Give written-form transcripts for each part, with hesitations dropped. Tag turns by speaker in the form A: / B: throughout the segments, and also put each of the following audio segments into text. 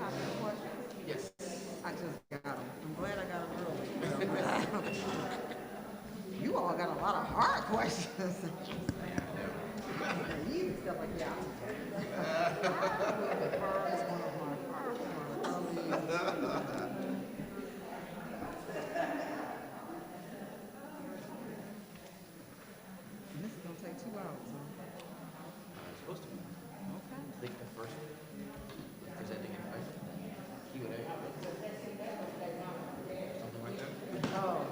A: copy of the questions?
B: Yes.
A: I just got them. I'm glad I got them early. You all got a lot of hard questions. You stuff like that. The hardest one of my hard ones. And this is gonna take 2 hours.
B: It's supposed to be.
A: Okay.
B: I think the first presenting in person, Q&A, something like that.
A: Oh,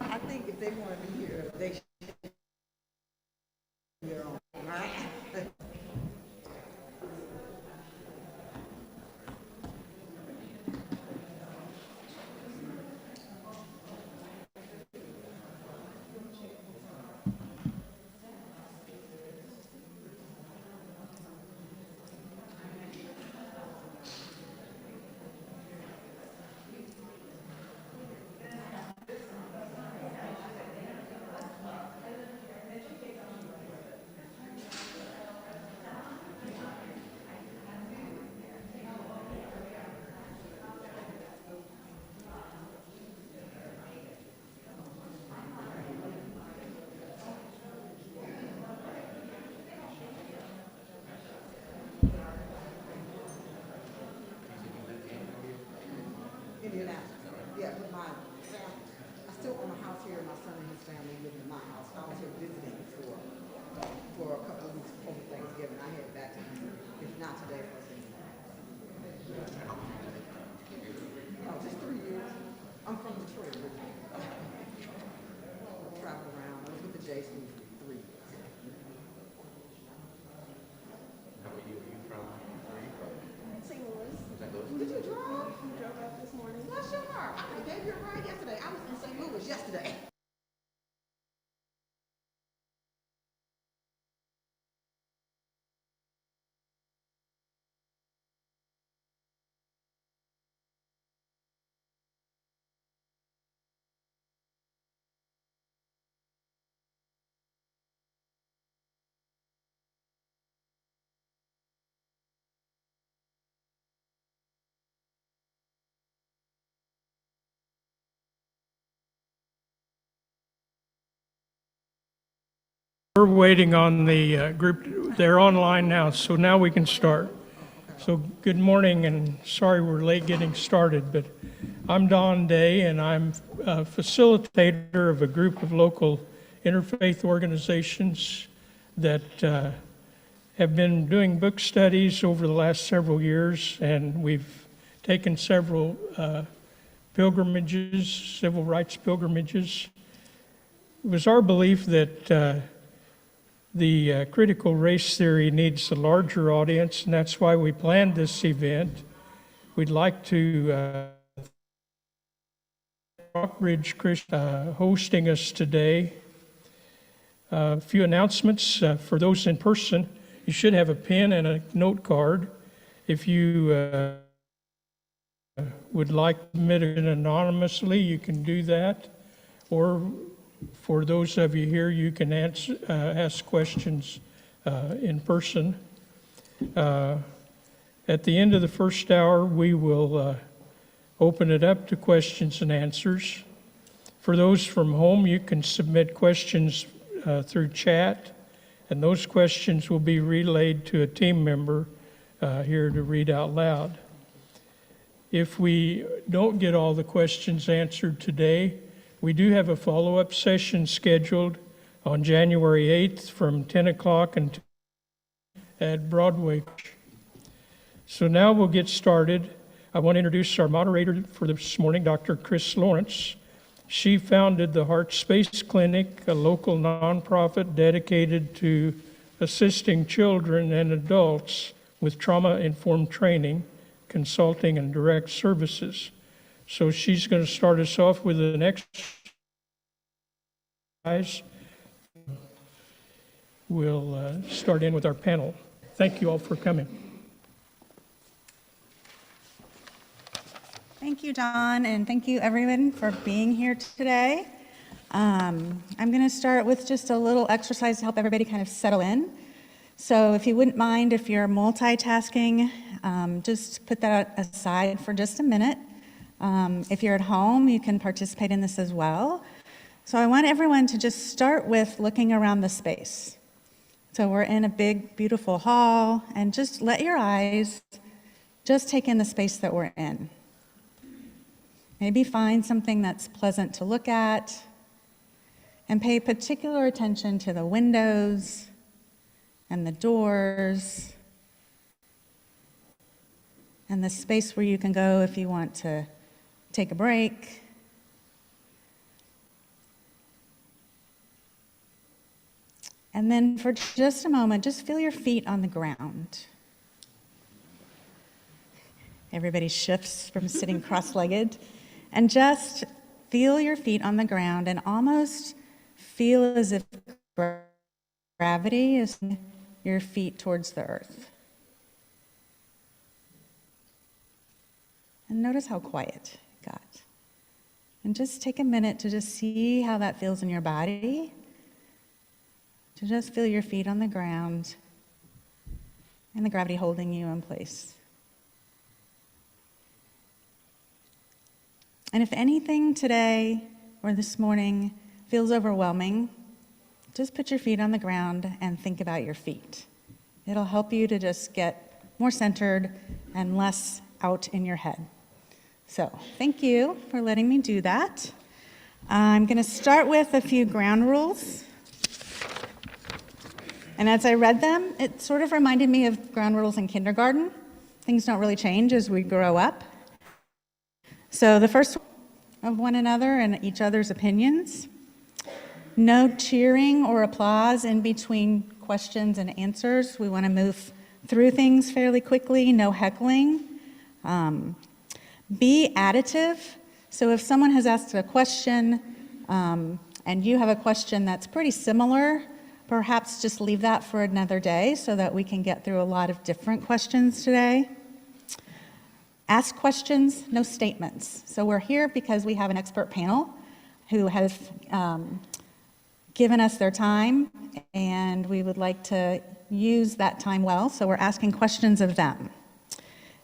A: I think if they want to be here, they should be their own. Right? Indianapolis. Yeah, with my family. I still own a house here. My son and his family live in my house. I was here visiting for a couple of weeks over Thanksgiving. I headed back to if not today, for oh, just 3 years. I'm from Detroit originally. Traveled around. I was with the J School for 3 years.
B: How about you? Are you from? Where are you from?
C: St. Louis.
B: St. Louis?
A: Did you drive?
C: Drove up this morning.
A: Bless your heart. I gave you a ride yesterday. I was in St. Louis yesterday.
D: We're waiting on the group. They're online now, so now we can start. So good morning, and sorry we're late getting started, but I'm Don Day, and I'm a facilitator of a group of local interfaith organizations that have been doing book studies over the last several years, and we've taken several pilgrimages, civil rights pilgrimages. It was our belief that the critical race theory needs a larger audience, and that's why we planned this event. We'd like to Rockbridge Christian hosting us today. A few announcements for those in person. You should have a pen and a note card. If you would like to submit it anonymously, you can do that. Or for those of you here, you can ask questions in person. At the end of the first hour, we will open it up to questions and answers. For those from home, you can submit questions through chat, and those questions will be relayed to a team member here to read out loud. If we don't get all the questions answered today, we do have a follow-up session scheduled on January 8th from 10 o'clock until at Broadway. So now we'll get started. I want to introduce our moderator for this morning, Dr. Chris Lawrence. She founded the Heart Space Clinic, a local nonprofit dedicated to assisting children and adults with trauma-informed training, consulting, and direct services. So she's going to start us off with an exercise. We'll start in with our panel. Thank you all for coming.
E: Thank you, Don, and thank you, everyone, for being here today. I'm going to start with just a little exercise to help everybody kind of settle in. So if you wouldn't mind, if you're multitasking, just put that aside for just a minute. If you're at home, you can participate in this as well. So I want everyone to just start with looking around the space. So we're in a big, beautiful hall, and just let your eyes just take in the space that we're in. Maybe find something that's pleasant to look at, and pay particular attention to the windows and the doors and the space where you can go if you want to take a break. And then for just a moment, just feel your feet on the ground. Everybody shifts from sitting cross-legged. And just feel your feet on the ground and almost feel as if gravity is your feet towards the earth. And notice how quiet it got. And just take a minute to just see how that feels in your body. To just feel your feet on the ground and the gravity holding you in place. And if anything today or this morning feels overwhelming, just put your feet on the ground and think about your feet. It'll help you to just get more centered and less out in your head. So thank you for letting me do that. I'm going to start with a few ground rules. And as I read them, it sort of reminded me of ground rules in kindergarten. Things don't really change as we grow up. So the first one, of one another and each other's opinions. No cheering or applause in between questions and answers. We want to move through things fairly quickly. No heckling. Be additive. So if someone has asked a question and you have a question that's pretty similar, perhaps just leave that for another day so that we can get through a lot of different questions today. Ask questions, no statements. So we're here because we have an expert panel who has given us their time, and we would like to use that time well, so we're asking questions of them.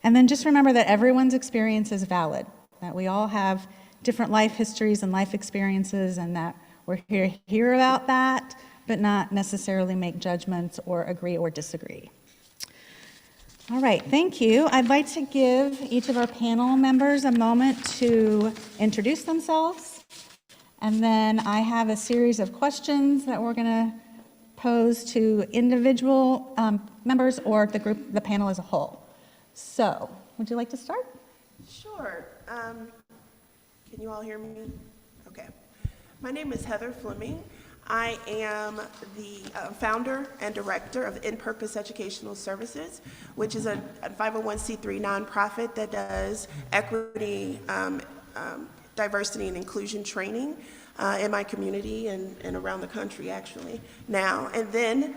E: And then just remember that everyone's experience is valid, that we all have different life histories and life experiences, and that we're here to hear about that, but not necessarily make judgments or agree or disagree. All right, thank you. I'd like to give each of our panel members a moment to introduce themselves. And then I have a series of questions that we're going to pose to individual members or the group, the panel as a whole. So, would you like to start?
C: Sure. Can you all hear me? Okay. My name is Heather Fleming. I am the founder and director of In-Purpose Educational Services, which is a 501c3 nonprofit that does equity, diversity, and inclusion training in my community and around the country, actually, now. And then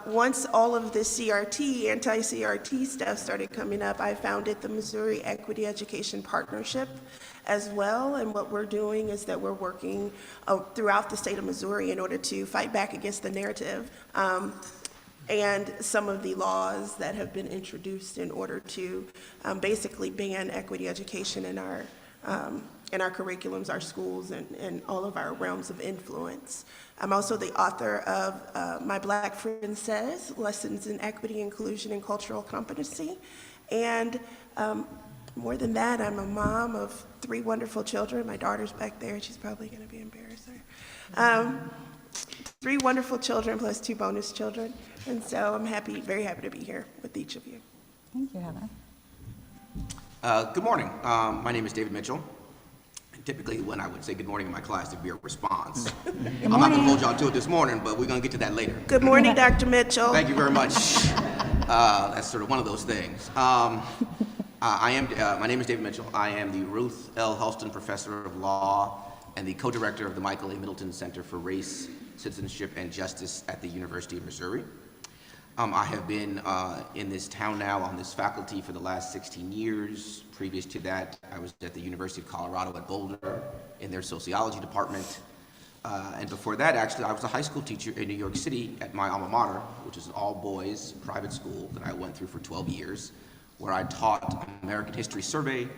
C: once all of the CRT, anti-CRT stuff started coming up, I founded the Missouri Equity Education Partnership as well. And what we're doing is that we're working throughout the state of Missouri in order to fight back against the narrative and some of the laws that have been introduced in order to basically ban equity education in our curriculums, our schools, and all of our realms of influence. I'm also the author of My Black Friend Says, Lessons in Equity, Inclusion, and Cultural Competency. And more than that, I'm a mom of 3 wonderful children. My daughter's back there. She's probably going to be embarrassed. 3 wonderful children plus 2 bonus children. And so I'm very happy to be here with each of you.
E: Thank you, Heather.
B: Good morning. My name is David Mitchell. Typically, when I would say good morning in my class, there'd be a response. I'm not going to hold y'all to it this morning, but we're going to get to that later.
C: Good morning, Dr. Mitchell.
B: Thank you very much. That's sort of one of those things. My name is David Mitchell. I am the Ruth L. Helston Professor of Law and the co-director of the Michael A. Middleton Center for Race, Citizenship, and Justice at the University of Missouri. I have been in this town now on this faculty for the last 16 years. Previous to that, I was at the University of Colorado at Boulder in their sociology department. And before that, actually, I was a high school teacher in New York City at my alma mater, which is an all-boys private school that I went through for 12 years, where I taught American History Survey,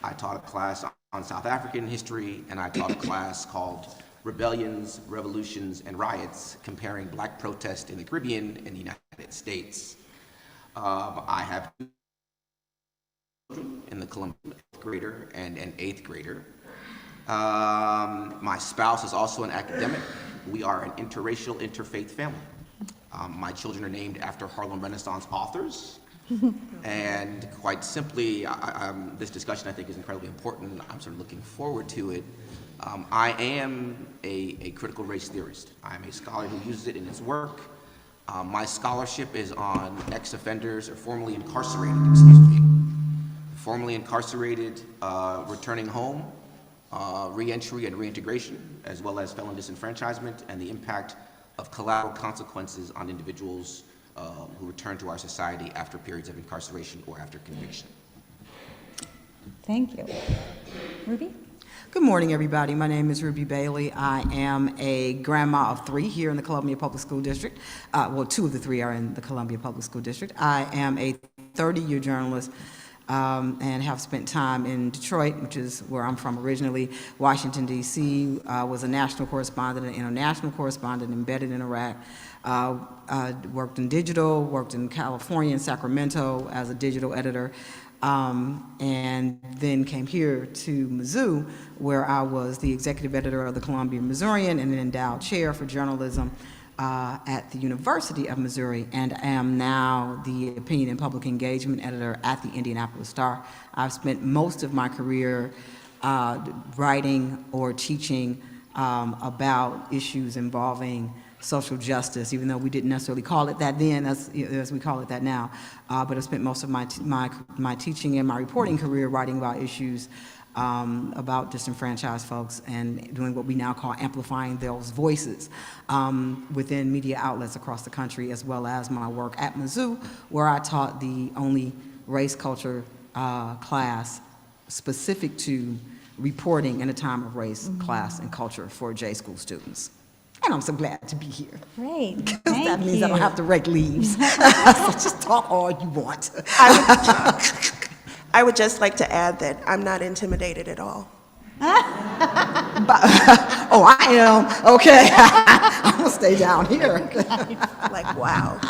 B: I taught a class on South African history, and I taught a class called Rebellions, Revolutions, and Riots, comparing black protest in the Caribbean and the United States. I have 2 children in the Columbia 8th grader and an 8th grader. My spouse is also an academic. We are an interracial, interfaith family. My children are named after Harlem Renaissance authors. And quite simply, this discussion I think is incredibly important. I'm sort of looking forward to it. I am a critical race theorist. I'm a scholar who uses it in his work. My scholarship is on ex-offenders or formerly incarcerated, returning home, re-entry and reintegration, as well as felon disenfranchisement and the impact of collateral consequences on individuals who return to our society after periods of incarceration or after conviction.
E: Thank you. Ruby?
F: Good morning, everybody. My name is Ruby Bailey. I am a grandma of 3 here in the Columbia Public School District. Well, 2 of the 3 are in the Columbia Public School District. I am a 30-year journalist and have spent time in Detroit, which is where I'm from originally, Washington, D.C., was a national correspondent, an international correspondent embedded in Iraq. Worked in digital, worked in California, in Sacramento as a digital editor, and then came here to Mizzou, where I was the executive editor of the Columbia Missourian and an endowed chair for journalism at the University of Missouri, and am now the opinion and public engagement editor at the Indianapolis Star. I've spent most of my career writing or teaching about issues involving social justice, even though we didn't necessarily call it that then as we call it that now. But I spent most of my teaching and my reporting career writing about issues about disenfranchised folks and doing what we now call amplifying those voices within media outlets across the country, as well as my work at Mizzou, where I taught the only race culture class specific to reporting in a time of race, class, and culture for J school students. And I'm so glad to be here.
E: Great.
F: Because
E: Thank
F: that means
E: you.
F: I don't have to rake leaves. So just talk all you want.
C: I would just like to add that I'm not intimidated at all.
F: Oh, I am. Okay. I'm going to stay down here.
C: Like, wow.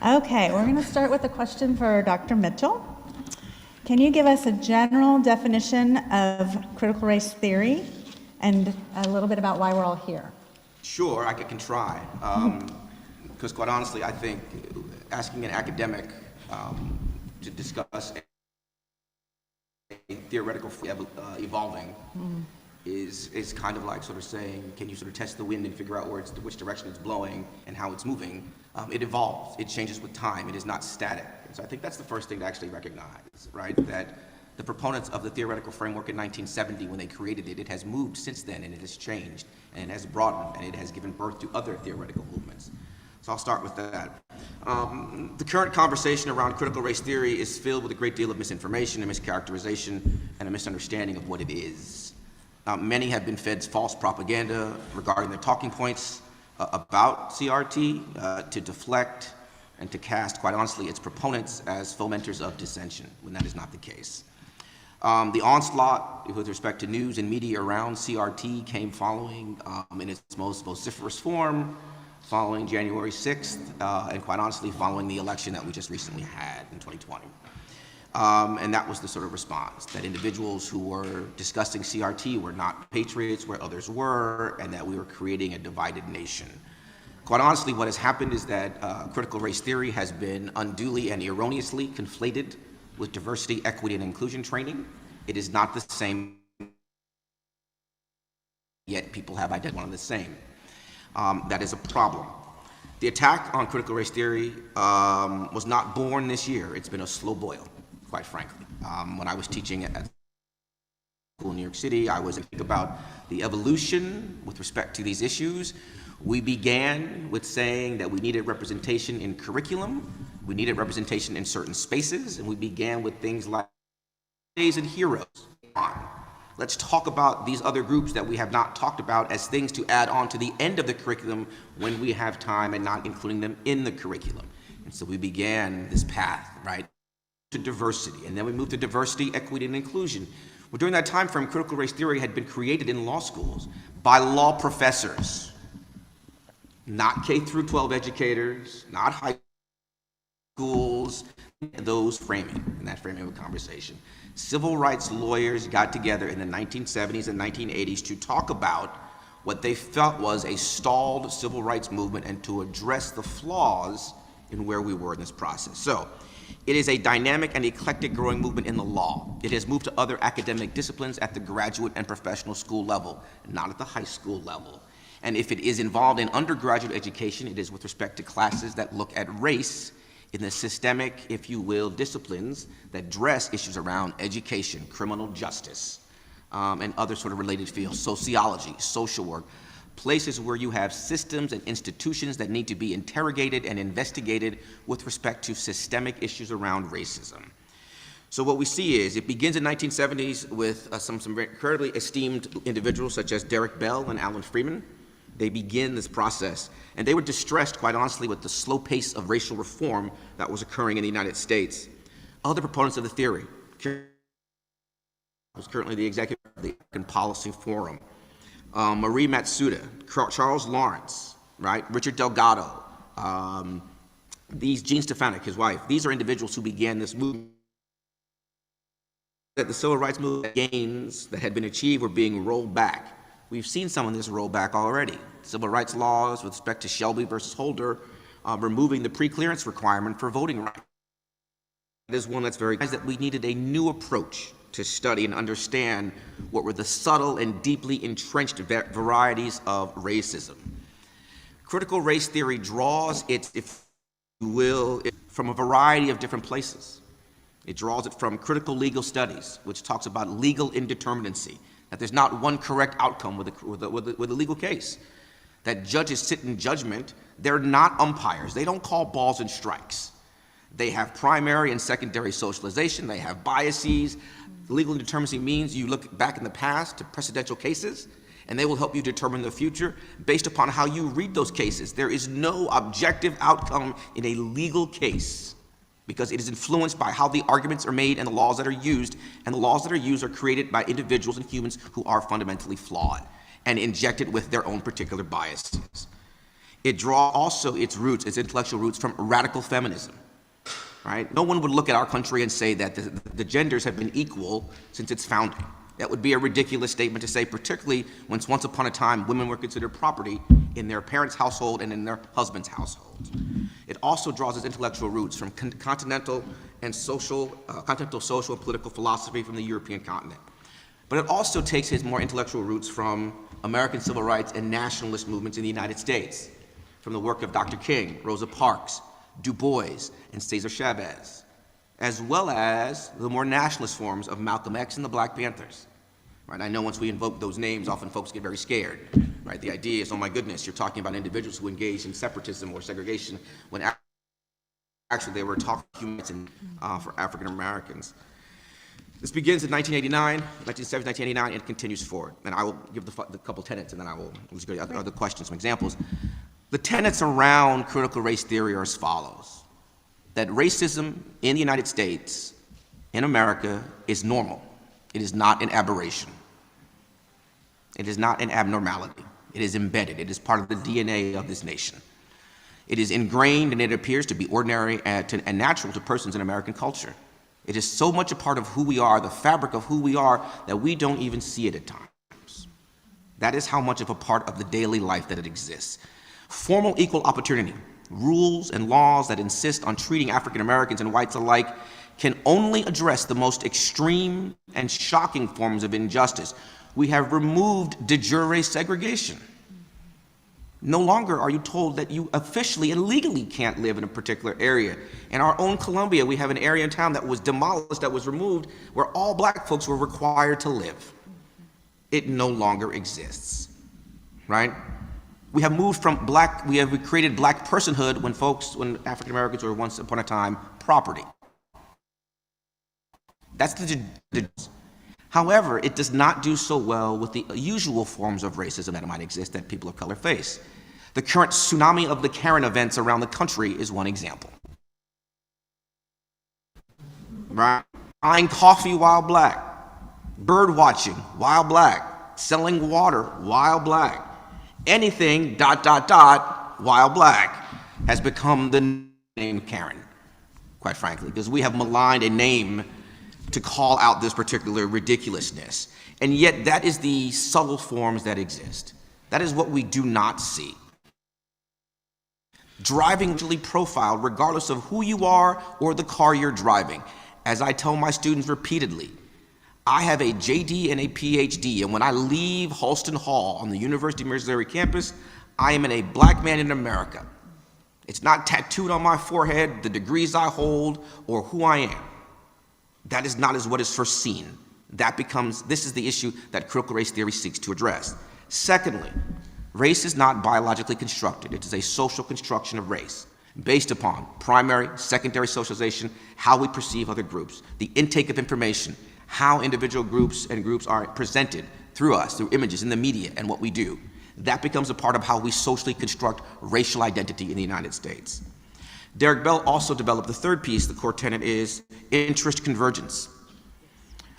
E: Okay, we're going to start with a question for Dr. Mitchell. Can you give us a general definition of critical race theory and a little bit about why we're all here?
B: Sure, I can try. Because quite honestly, I think asking an academic to discuss theoretical evolving is kind of like sort of saying, can you sort of test the wind and figure out which direction it's blowing and how it's moving? It evolves, it changes with time, it is not static. And so I think that's the first thing to actually recognize, right? That the proponents of the theoretical framework in 1970, when they created it, it has moved since then, and it has changed, and it has broadened, and it has given birth to other theoretical movements. So I'll start with that. The current conversation around critical race theory is filled with a great deal of misinformation and mischaracterization and a misunderstanding of what it is. Many have been fed false propaganda regarding their talking points about CRT to deflect and to cast, quite honestly, its proponents as fomenters of dissension, when that is not the case. The onslaught with respect to news and media around CRT came following in its most vociferous form, following January 6th, and quite honestly, following the election that we just recently had in 2020. And that was the sort of response, that individuals who were discussing CRT were not patriots where others were, and that we were creating a divided nation. Quite honestly, what has happened is that critical race theory has been unduly and erroneously conflated with diversity, equity, and inclusion training. It is not the same, yet people have identified one and the same. That is a problem. The attack on critical race theory was not born this year. It's been a slow boil, quite frankly. When I was teaching at school in New York City, I was thinking about the evolution with respect to these issues. We began with saying that we needed representation in curriculum, we needed representation in certain spaces, and we began with things like days and heroes. Let's talk about these other groups that we have not talked about as things to add on to the end of the curriculum when we have time, and not including them in the curriculum. And so we began this path, right, to diversity, and then we moved to diversity, equity, and inclusion. Well, during that time frame, critical race theory had been created in law schools by law professors, not K through 12 educators, not high schools, those framing, in that framing of a conversation. Civil rights lawyers got together in the 1970s and 1980s to talk about what they felt was a stalled civil rights movement and to address the flaws in where we were in this process. So it is a dynamic and eclectic growing movement in the law. It has moved to other academic disciplines at the graduate and professional school level, not at the high school level. And if it is involved in undergraduate education, it is with respect to classes that look at race in the systemic, if you will, disciplines that address issues around education, criminal justice, and other sort of related fields, sociology, social work, places where you have systems and institutions that need to be interrogated and investigated with respect to systemic issues around racism. So what we see is, it begins in 1970s with some very incredibly esteemed individuals such as Derek Bell and Alan Freeman. They begin this process, and they were distressed, quite honestly, with the slow pace of racial reform that was occurring in the United States. Other proponents of the theory was currently the executive of the American Policy Forum, Marie Matsuda, Charles Lawrence, right, Richard Delgado, Gene Stefanik, his wife. These are individuals who began this movement. That the civil rights movement gains that had been achieved were being rolled back. We've seen some of this rollback already. Civil rights laws with respect to Shelby versus Holder, removing the pre-clearance requirement for voting rights. That is one that's very clear, that we needed a new approach to study and understand what were the subtle and deeply entrenched varieties of racism. Critical race theory draws its, if you will, from a variety of different places. It draws it from critical legal studies, which talks about legal indeterminacy, that there's not one correct outcome with a legal case. That judges sit in judgment, they're not umpires. They don't call balls and strikes. They have primary and secondary socialization, they have biases. Legal indeterminacy means you look back in the past to precedential cases, and they will help you determine the future based upon how you read those cases. There is no objective outcome in a legal case, because it is influenced by how the arguments are made and the laws that are used, and the laws that are used are created by individuals and humans who are fundamentally flawed and injected with their own particular biases. It draws also its roots, its intellectual roots, from radical feminism, right? No one would look at our country and say that the genders have been equal since its founding. That would be a ridiculous statement to say, particularly when once upon a time women were considered property in their parents' household and in their husband's household. It also draws its intellectual roots from continental social and political philosophy from the European continent. But it also takes its more intellectual roots from American civil rights and nationalist movements in the United States, from the work of Dr. King, Rosa Parks, Du Bois, and Cesar Chavez, as well as the more nationalist forms of Malcolm X and the Black Panthers. Right? I know once we invoke those names, often folks get very scared. Right? The idea is, oh my goodness, you're talking about individuals who engaged in separatism or segregation, when actually they were talking humans for African Americans. This begins in 1989, 1989, and continues forward. And I will give the couple tenets, and then I will go to other questions, some examples. The tenets around critical race theory are as follows: that racism in the United States, in America, is normal. It is not an aberration. It is not an abnormality. It is embedded. It is part of the DNA of this nation. It is ingrained, and it appears to be ordinary and natural to persons in American culture. It is so much a part of who we are, the fabric of who we are, that we don't even see it at times. That is how much of a part of the daily life that it exists. Formal equal opportunity, rules and laws that insist on treating African Americans and whites alike, can only address the most extreme and shocking forms of injustice. We have removed de jure segregation. No longer are you told that you officially and legally can't live in a particular area. In our own Columbia, we have an area in town that was demolished, that was removed, where all black folks were required to live. It no longer exists, right? We have moved from we created black personhood when African Americans were once upon a time property. That's However, it does not do so well with the usual forms of racism that might exist that people of color face. The current tsunami of the Karen events around the country is one example. Right? Buying coffee while black, bird watching while black, selling water while black, anything ... while black has become the name Karen, quite frankly, because we have maligned a name to call out this particular ridiculousness. And yet that is the subtle forms that exist. That is what we do not see. Driving usually profiled regardless of who you are or the car you're driving. As I tell my students repeatedly, I have a JD and a PhD, and when I leave Halston Hall on the University of Missouri campus, I am a black man in America. It's not tattooed on my forehead, the degrees I hold, or who I am. That is not as what is first seen. This is the issue that critical race theory seeks to address. Secondly, race is not biologically constructed. It is a social construction of race based upon primary, secondary socialization, how we perceive other groups, the intake of information, how individual groups are presented through us, through images in the media and what we do. That becomes a part of how we socially construct racial identity in the United States. Derek Bell also developed the third piece. The core tenet is interest convergence,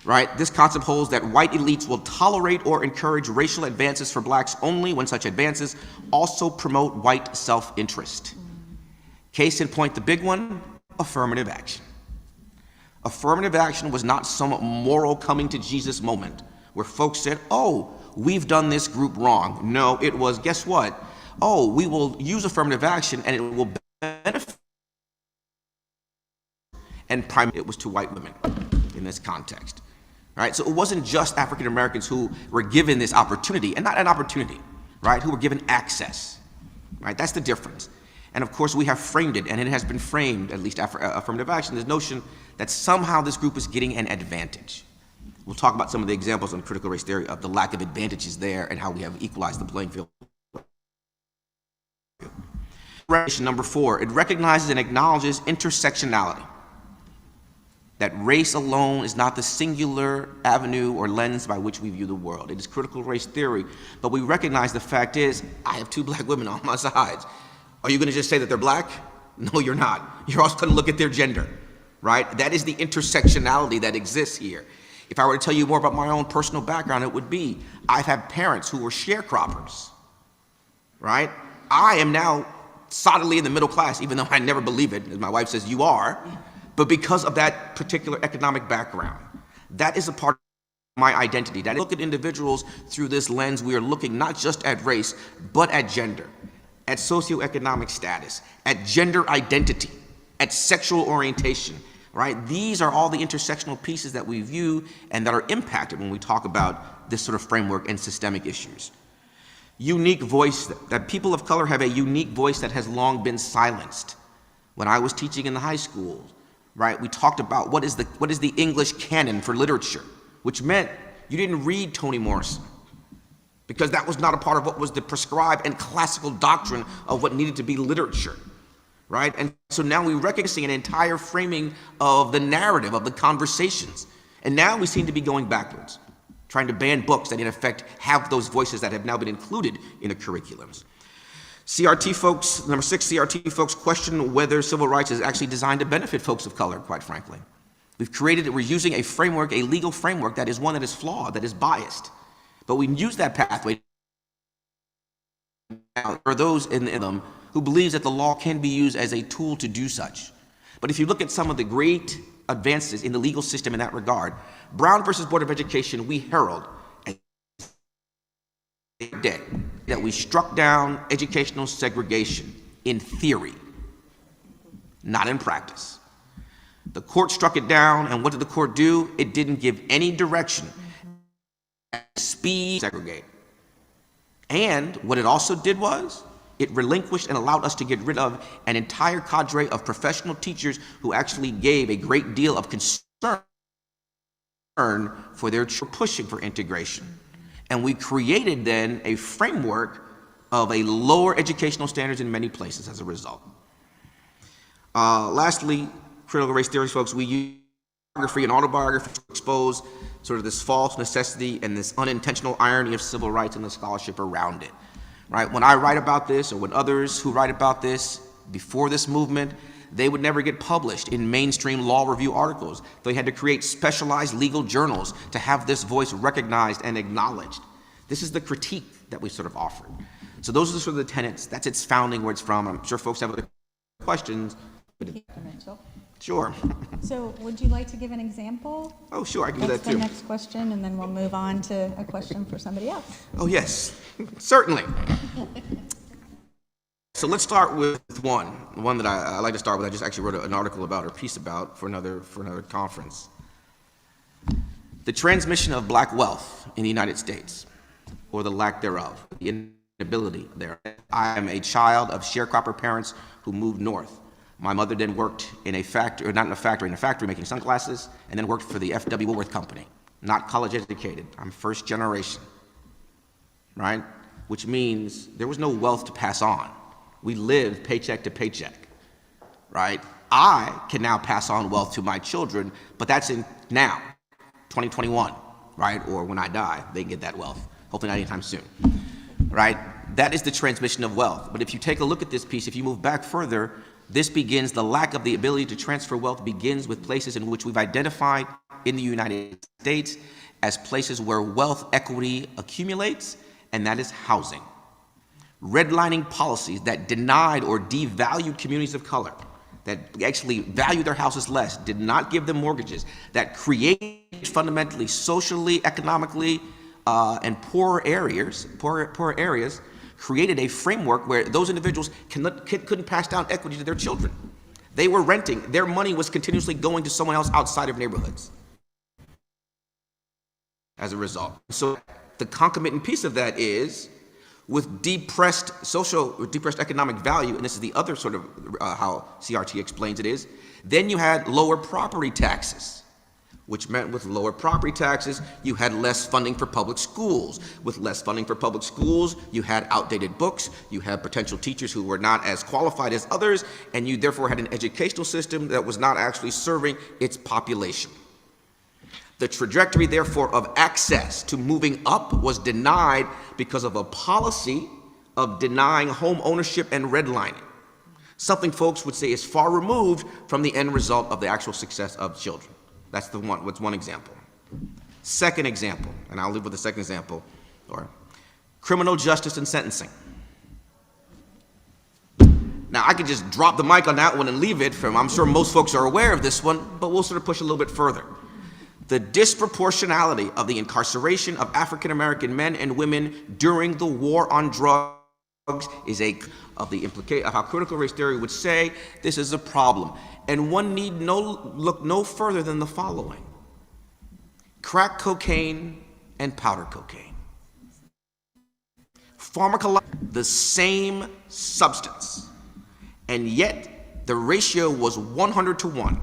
B: right? This concept holds that white elites will tolerate or encourage racial advances for blacks only when such advances also promote white self-interest. Case in point, the big one, affirmative action. Affirmative action was not some moral coming to Jesus moment where folks said, oh, we've done this group wrong. No, it was, guess what? Oh, we will use affirmative action and it will benefit. And primarily it was to white women in this context, right? So it wasn't just African Americans who were given this opportunity, and not an opportunity, right? Who were given access, right? That's the difference. And of course we have framed it, and it has been framed, at least affirmative action, this notion that somehow this group is getting an advantage. We'll talk about some of the examples on critical race theory of the lack of advantages there and how we have equalized the playing field. Number 4, it recognizes and acknowledges intersectionality. That race alone is not the singular avenue or lens by which we view the world. It is critical race theory, but we recognize the fact is, I have 2 black women on my sides. Are you gonna just say that they're black? No, you're not. You're also gonna look at their gender, right? That is the intersectionality that exists here. If I were to tell you more about my own personal background, it would be, I've had parents who were sharecroppers, right? I am now solidly in the middle class, even though I never believe it, as my wife says, you are. But because of that particular economic background, that is a part my identity. That look at individuals through this lens, we are looking not just at race, but at gender, at socioeconomic status, at gender identity, at sexual orientation, right? These are all the intersectional pieces that we view and that are impacted when we talk about this sort of framework and systemic issues. Unique voice, that people of color have a unique voice that has long been silenced. When I was teaching in the high school, right, we talked about what is the English canon for literature, which meant you didn't read Toni Morrison, because that was not a part of what was the prescribed and classical doctrine of what needed to be literature, right? And so now we're recognizing an entire framing of the narrative, of the conversations. And now we seem to be going backwards, trying to ban books that in effect have those voices that have now been included in the curriculums. CRT folks, number 6, CRT folks question whether civil rights is actually designed to benefit folks of color, quite frankly. We're using a framework, a legal framework that is one that is flawed, that is biased. But we use that pathway for those in them who believes that the law can be used as a tool to do such. But if you look at some of the great advances in the legal system in that regard, Brown versus Board of Education, we herald a day that we struck down educational segregation in theory, not in practice. The court struck it down, and what did the court do? It didn't give any direction. Speed segregate. And what it also did was, it relinquished and allowed us to get rid of an entire cadre of professional teachers who actually gave a great deal of concern for their pushing for integration. And we created then a framework of a lower educational standards in many places as a result. Lastly, critical race theory folks, we use biography and autobiography to expose sort of this false necessity and this unintentional irony of civil rights and the scholarship around it, right? When I write about this, or when others who write about this before this movement, they would never get published in mainstream law review articles. They had to create specialized legal journals to have this voice recognized and acknowledged. This is the critique that we sort of offered. So those are sort of the tenets. That's its founding, where it's from. I'm sure folks have other questions. Sure.
E: So would you like to give an example?
B: Oh, sure, I can do
E: That's
B: that
E: the
B: too.
E: next question, and then we'll move on to a question for somebody else.
B: Oh, yes, certainly. So let's start with one that I like to start with. I just actually wrote an article about, or piece about, for another conference. The transmission of black wealth in the United States, or the lack thereof, the inability there. I am a child of sharecropper parents who moved north. My mother then worked in a factory, or not in a factory making sunglasses, and then worked for the F.W. Woolworth Company. Not college educated. I'm first generation, right? Which means there was no wealth to pass on. We lived paycheck to paycheck, right? I can now pass on wealth to my children, but that's in now, 2021, right? Or when I die, they can get that wealth. Hopefully not anytime soon, right? That is the transmission of wealth. But if you take a look at this piece, if you move back further, this begins, the lack of the ability to transfer wealth begins with places in which we've identified in the United States as places where wealth equity accumulates, and that is housing. Redlining policies that denied or devalued communities of color, that actually valued their houses less, did not give them mortgages, that created fundamentally, socially, economically, and poorer areas, created a framework where those individuals couldn't pass down equity to their children. They were renting. Their money was continuously going to someone else outside of neighborhoods as a result. So the concomitant piece of that is, with depressed economic value, and this is the other sort of how CRT explains it is, then you had lower property taxes, which meant with lower property taxes, you had less funding for public schools. With less funding for public schools, you had outdated books, you had potential teachers who were not as qualified as others, and you therefore had an educational system that was not actually serving its population. The trajectory, therefore, of access to moving up was denied because of a policy of denying home ownership and redlining. Something folks would say is far removed from the end result of the actual success of children. That's one example. Second example, and I'll leave with the second example, or criminal justice and sentencing. Now, I could just drop the mic on that one and leave it I'm sure most folks are aware of this one, but we'll sort of push a little bit further. The disproportionality of the incarceration of African American men and women during the war on drugs is of how critical race theory would say this is a problem. And one need look no further than the following: crack cocaine and powder cocaine. The same substance, and yet the ratio was 100 to 1.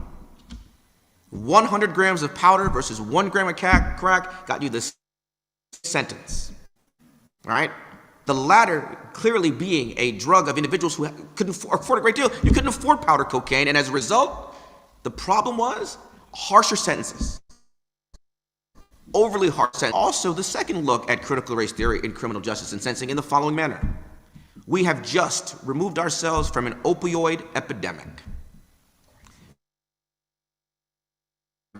B: 100 grams of powder versus 1 gram of crack got you the sentence, right? The latter clearly being a drug of individuals who couldn't afford a great deal. You couldn't afford powder cocaine, and as a result, the problem was harsher sentences. Overly harsh sentences. Also, the second look at critical race theory in criminal justice and sentencing in the following manner. We have just removed ourselves from an opioid epidemic.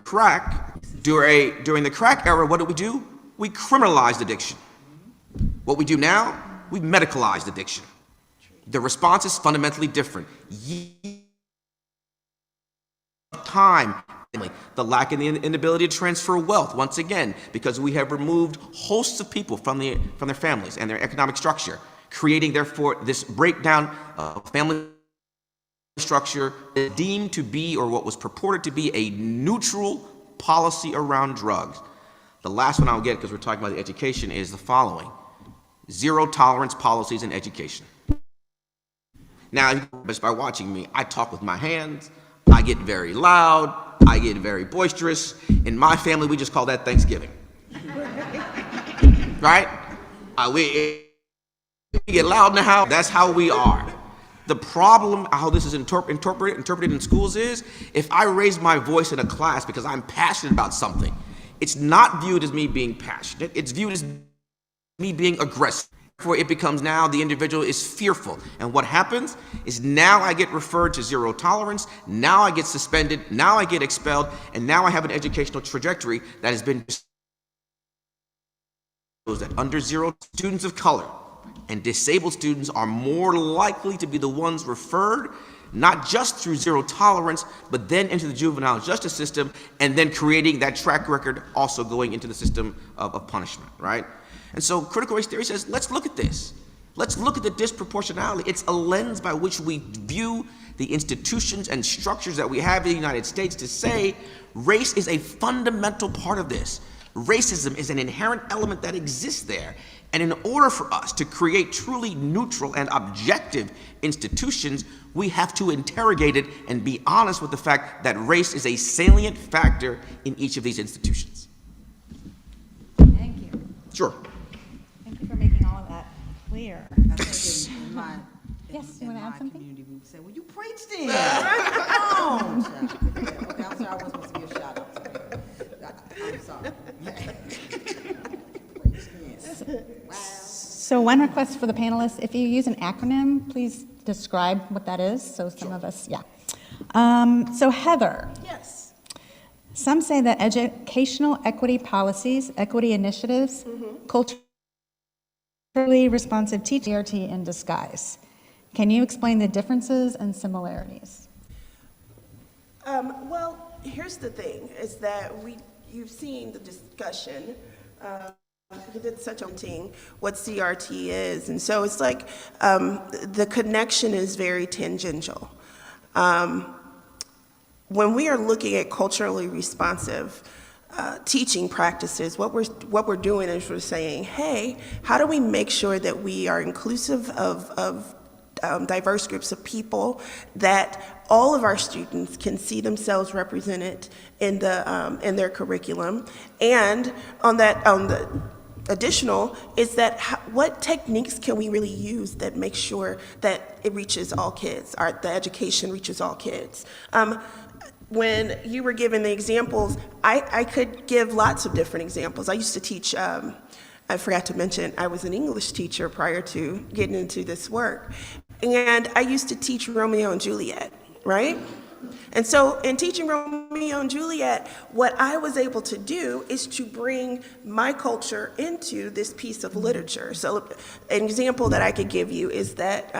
B: Crack, during the crack era, what do? We criminalized addiction. What we do now, we medicalized addiction. The response is fundamentally different. Time, the lack of the inability to transfer wealth, once again, because we have removed hosts of people from their families and their economic structure, creating, therefore, this breakdown of family structure deemed to be, or what was purported to be, a neutral policy around drugs. The last one I'll get, because we're talking about the education, is the following: zero tolerance policies in education. Now, just by watching me, I talk with my hands, I get very loud, I get very boisterous. In my family, we just call that Thanksgiving. Right? We get loud in the house, that's how we are. The problem, how this is interpreted in schools is, if I raise my voice in a class because I'm passionate about something, it's not viewed as me being passionate, it's viewed as me being aggressive. Therefore, it becomes now the individual is fearful. And what happens is now I get referred to zero tolerance, now I get suspended, now I get expelled, and now I have an educational trajectory that has been that under zero, students of color and disabled students are more likely to be the ones referred, not just through zero tolerance, but then into the juvenile justice system, and then creating that track record also going into the system of punishment, right? And so critical race theory says, let's look at this. Let's look at the disproportionality. It's a lens by which we view the institutions and structures that we have in the United States to say race is a fundamental part of this. Racism is an inherent element that exists there. And in order for us to create truly neutral and objective institutions, we have to interrogate it and be honest with the fact that race is a salient factor in each of these institutions.
E: Thank you.
B: Sure.
E: Thank you for making all of that clear.
F: I think in my,
E: Yes, you
F: in
E: want to
F: my
E: add something?
F: community, we would say, well, you preached then. Come on.
A: Okay, I'm sorry, I wasn't supposed to give a shout out to you. I'm sorry.
E: So one request for the panelists, if you use an acronym, please describe what that is, so some of us, yeah. So Heather,
C: Yes.
E: some say that educational equity policies, equity initiatives, culturally responsive teaching, CRT in disguise. Can you explain the differences and similarities?
C: Well, here's the thing, is that you've seen the discussion. We did such a thing, what CRT is, and so it's like the connection is very tangential. When we are looking at culturally responsive teaching practices, what we're doing is we're saying, hey, how do we make sure that we are inclusive of diverse groups of people, that all of our students can see themselves represented in their curriculum, and on the additional is that what techniques can we really use that make sure that it reaches all kids, the education reaches all kids. When you were giving the examples, I could give lots of different examples. I used to teach, I forgot to mention, I was an English teacher prior to getting into this work. And I used to teach Romeo and Juliet, right? And so in teaching Romeo and Juliet, what I was able to do is to bring my culture into this piece of literature. So an example that I could give you is that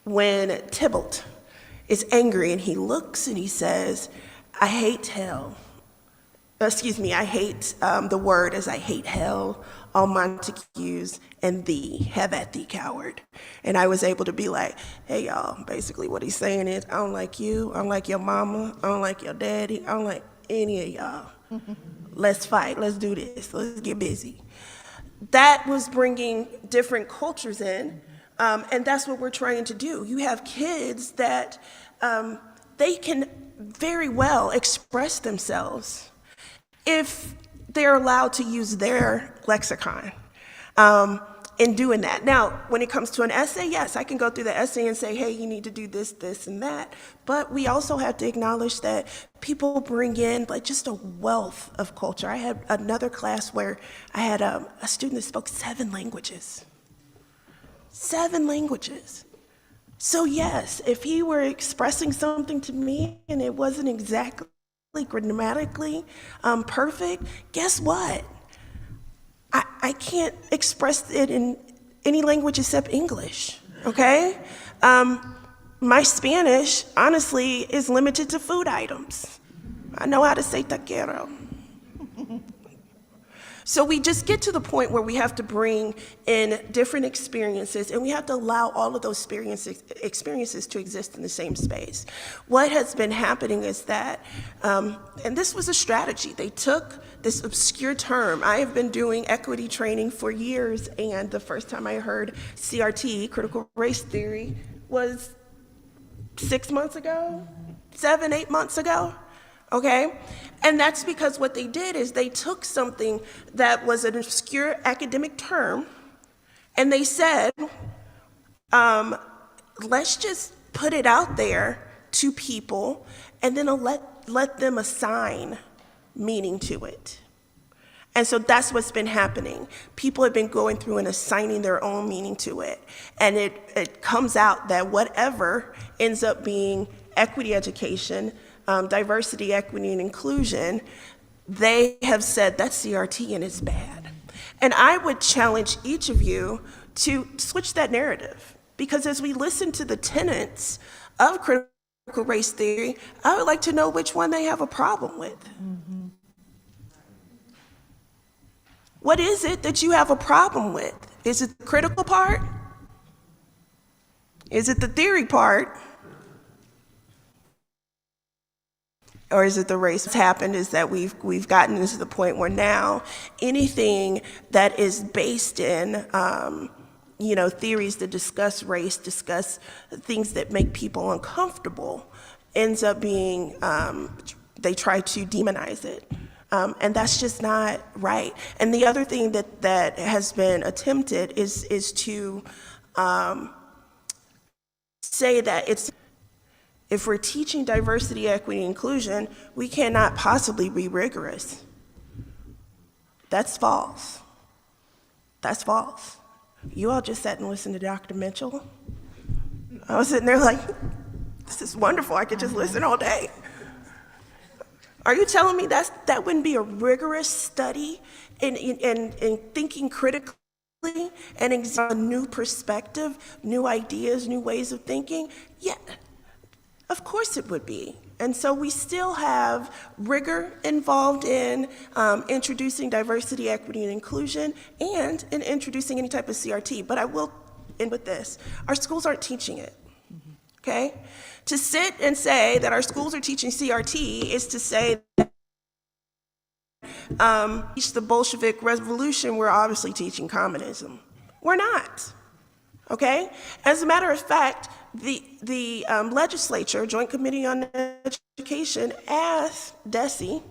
C: when Tybalt is angry and he looks and he says, I hate hell. I hate the word as I hate hell, all Montagues, and thee, have at thee, coward. And I was able to be like, hey, y'all, basically what he's saying is, I don't like you, I don't like your mama, I don't like your daddy, I don't like any of y'all. Let's fight, let's do this, let's get busy. That was bringing different cultures in, and that's what we're trying to do. You have kids that they can very well express themselves if they're allowed to use their lexicon in doing that. Now, when it comes to an essay, yes, I can go through the essay and say, hey, you need to do this, this, and that. But we also have to acknowledge that people bring in like just a wealth of culture. I had another class where I had a student that spoke 7 languages. 7 languages. So yes, if he were expressing something to me and it wasn't exactly grammatically perfect, guess what? I can't express it in any language except English, okay? My Spanish, honestly, is limited to food items. I know how to say taquero. So we just get to the point where we have to bring in different experiences, and we have to allow all of those experiences to exist in the same space. What has been happening is that, and this was a strategy, they took this obscure term. I have been doing equity training for years, and the first time I heard CRT, critical race theory, was 6 months ago, 7, 8 months ago. Okay? And that's because what they did is they took something that was an obscure academic term and they said, let's just put it out there to people and then let them assign meaning to it. And so that's what's been happening. People have been going through and assigning their own meaning to it. And it comes out that whatever ends up being equity education, diversity, equity, and inclusion, they have said that's CRT and it's bad. And I would challenge each of you to switch that narrative, because as we listen to the tenets of critical race theory, I would like to know which one they have a problem with. Mm-hmm. What is it that you have a problem with? Is it the critical part? Is it the theory part? Or is it the race? What's happened is that we've gotten to the point where now anything that is based in theories that discuss race, discuss things that make people uncomfortable, ends up being, they try to demonize it. And that's just not right. And the other thing that has been attempted is to say that if we're teaching diversity, equity, and inclusion, we cannot possibly be rigorous. That's false. That's false. You all just sat and listened to Dr. Mitchell. I was sitting there like, this is wonderful. I could just listen all day. Are you telling me that wouldn't be a rigorous study in thinking critically and examine a new perspective, new ideas, new ways of thinking? Yeah. Of course it would be. And so we still have rigor involved in introducing diversity, equity, and inclusion, and in introducing any type of CRT. But I will end with this. Our schools aren't teaching it, okay? To sit and say that our schools are teaching CRT is to say that teach the Bolshevik Revolution, we're obviously teaching communism. We're not, okay? As a matter of fact, the legislature, Joint Committee on Education, asked DESE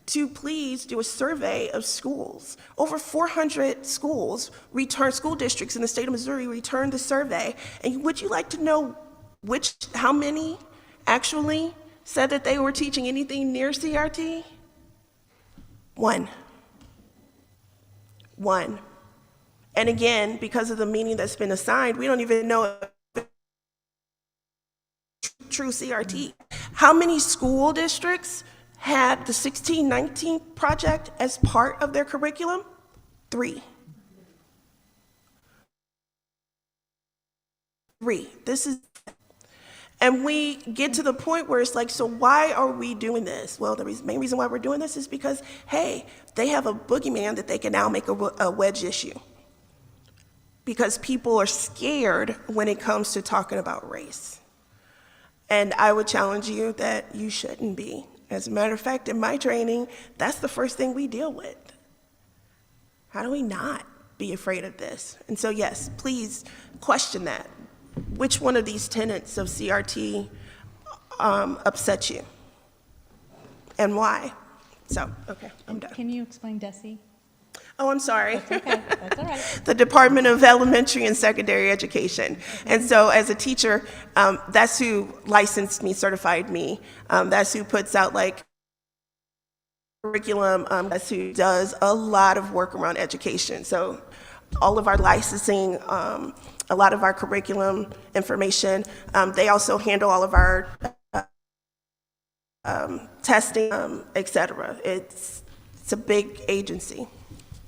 C: to please do a survey of schools. Over 400 schools school districts in the state of Missouri returned the survey. And would you like to know how many actually said that they were teaching anything near CRT? One. And again, because of the meaning that's been assigned, we don't even know if true CRT. How many school districts had the 1619 project as part of their curriculum? 3. This is, And we get to the point where it's like, so why are we doing this? Well, the main reason why we're doing this is because, hey, they have a boogeyman that they can now make a wedge issue. Because people are scared when it comes to talking about race. And I would challenge you that you shouldn't be. As a matter of fact, in my training, that's the first thing we deal with. How do we not be afraid of this? And so yes, please question that. Which one of these tenets of CRT upsets you? And why? So, okay, I'm done.
E: Can you explain DESE?
C: Oh, I'm sorry.
E: That's okay, that's all right.
C: The Department of Elementary and Secondary Education. And so as a teacher, that's who licensed me, certified me. That's who puts out like curriculum. That's who does a lot of work around education. So all of our licensing, a lot of our curriculum information. They also handle all of our testing, et cetera. It's a big agency.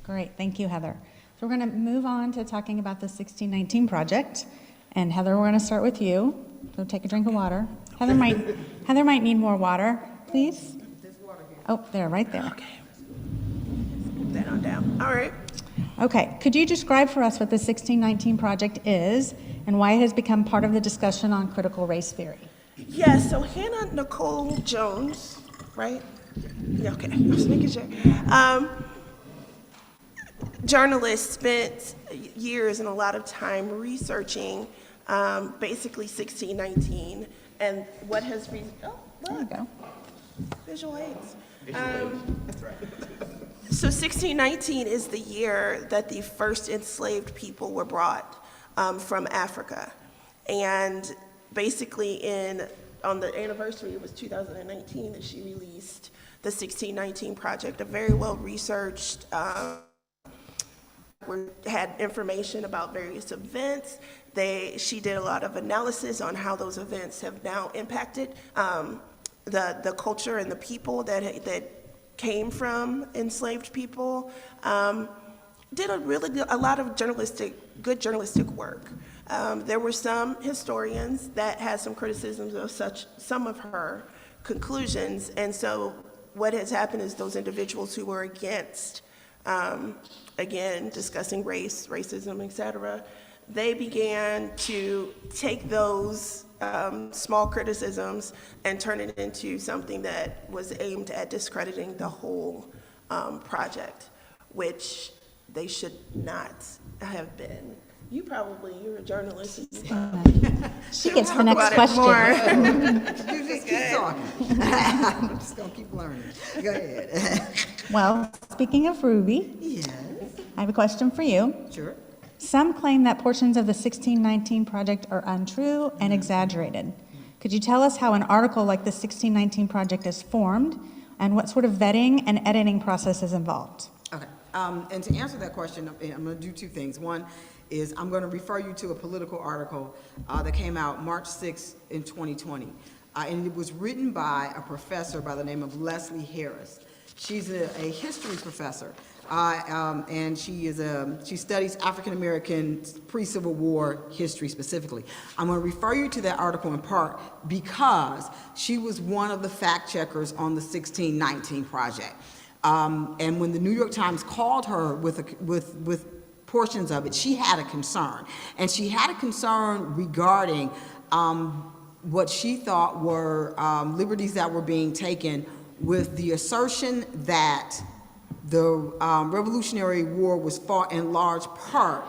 E: Great, thank you, Heather. So we're going to move on to talking about the 1619 project. And Heather, we're going to start with you. So take a drink of water. Heather might need more water, please. Oh, there, right there.
C: Okay. Put that on down. All right.
E: Okay, could you describe for us what the 1619 project is and why it has become part of the discussion on critical race theory?
C: Yes, so Hannah Nicole Jones, right? Yeah, okay, I was making sure. Journalist, spent years and a lot of time researching basically 1619 and what has,
E: There you
C: look,
E: go.
C: visual aids. That's right. So 1619 is the year that the first enslaved people were brought from Africa. And basically on the anniversary, it was 2019 that she released the 1619 Project, a very well-researched, had information about various events. She did a lot of analysis on how those events have now impacted the culture and the people that came from enslaved people. Did a lot of good journalistic work. There were some historians that had some criticisms of some of her conclusions, and so what has happened is those individuals who were against, again, discussing race, racism, et cetera, they began to take those small criticisms and turn it into something that was aimed at discrediting the whole project, which they should not have been. You're a journalist.
E: She gets the next question.
F: You just keep talking. I'm just gonna keep learning. Go ahead.
E: Well, speaking of Ruby,
F: Yes,
E: I have a question for you.
F: sure.
E: Some claim that portions of the 1619 project are untrue and exaggerated. Could you tell us how an article like the 1619 project is formed and what sort of vetting and editing process is involved?
F: Okay, and to answer that question, I'm going to do two things. One is I'm going to refer you to a political article that came out March 6th in 2020. And it was written by a professor by the name of Leslie Harris. She's a history professor, and she studies African American pre-Civil War history specifically. I'm going to refer you to that article in part because she was one of the fact checkers on the 1619 project. And when the New York Times called her with portions of it, she had a concern, and she had a concern regarding what she thought were liberties that were being taken with the assertion that the Revolutionary War was fought in large part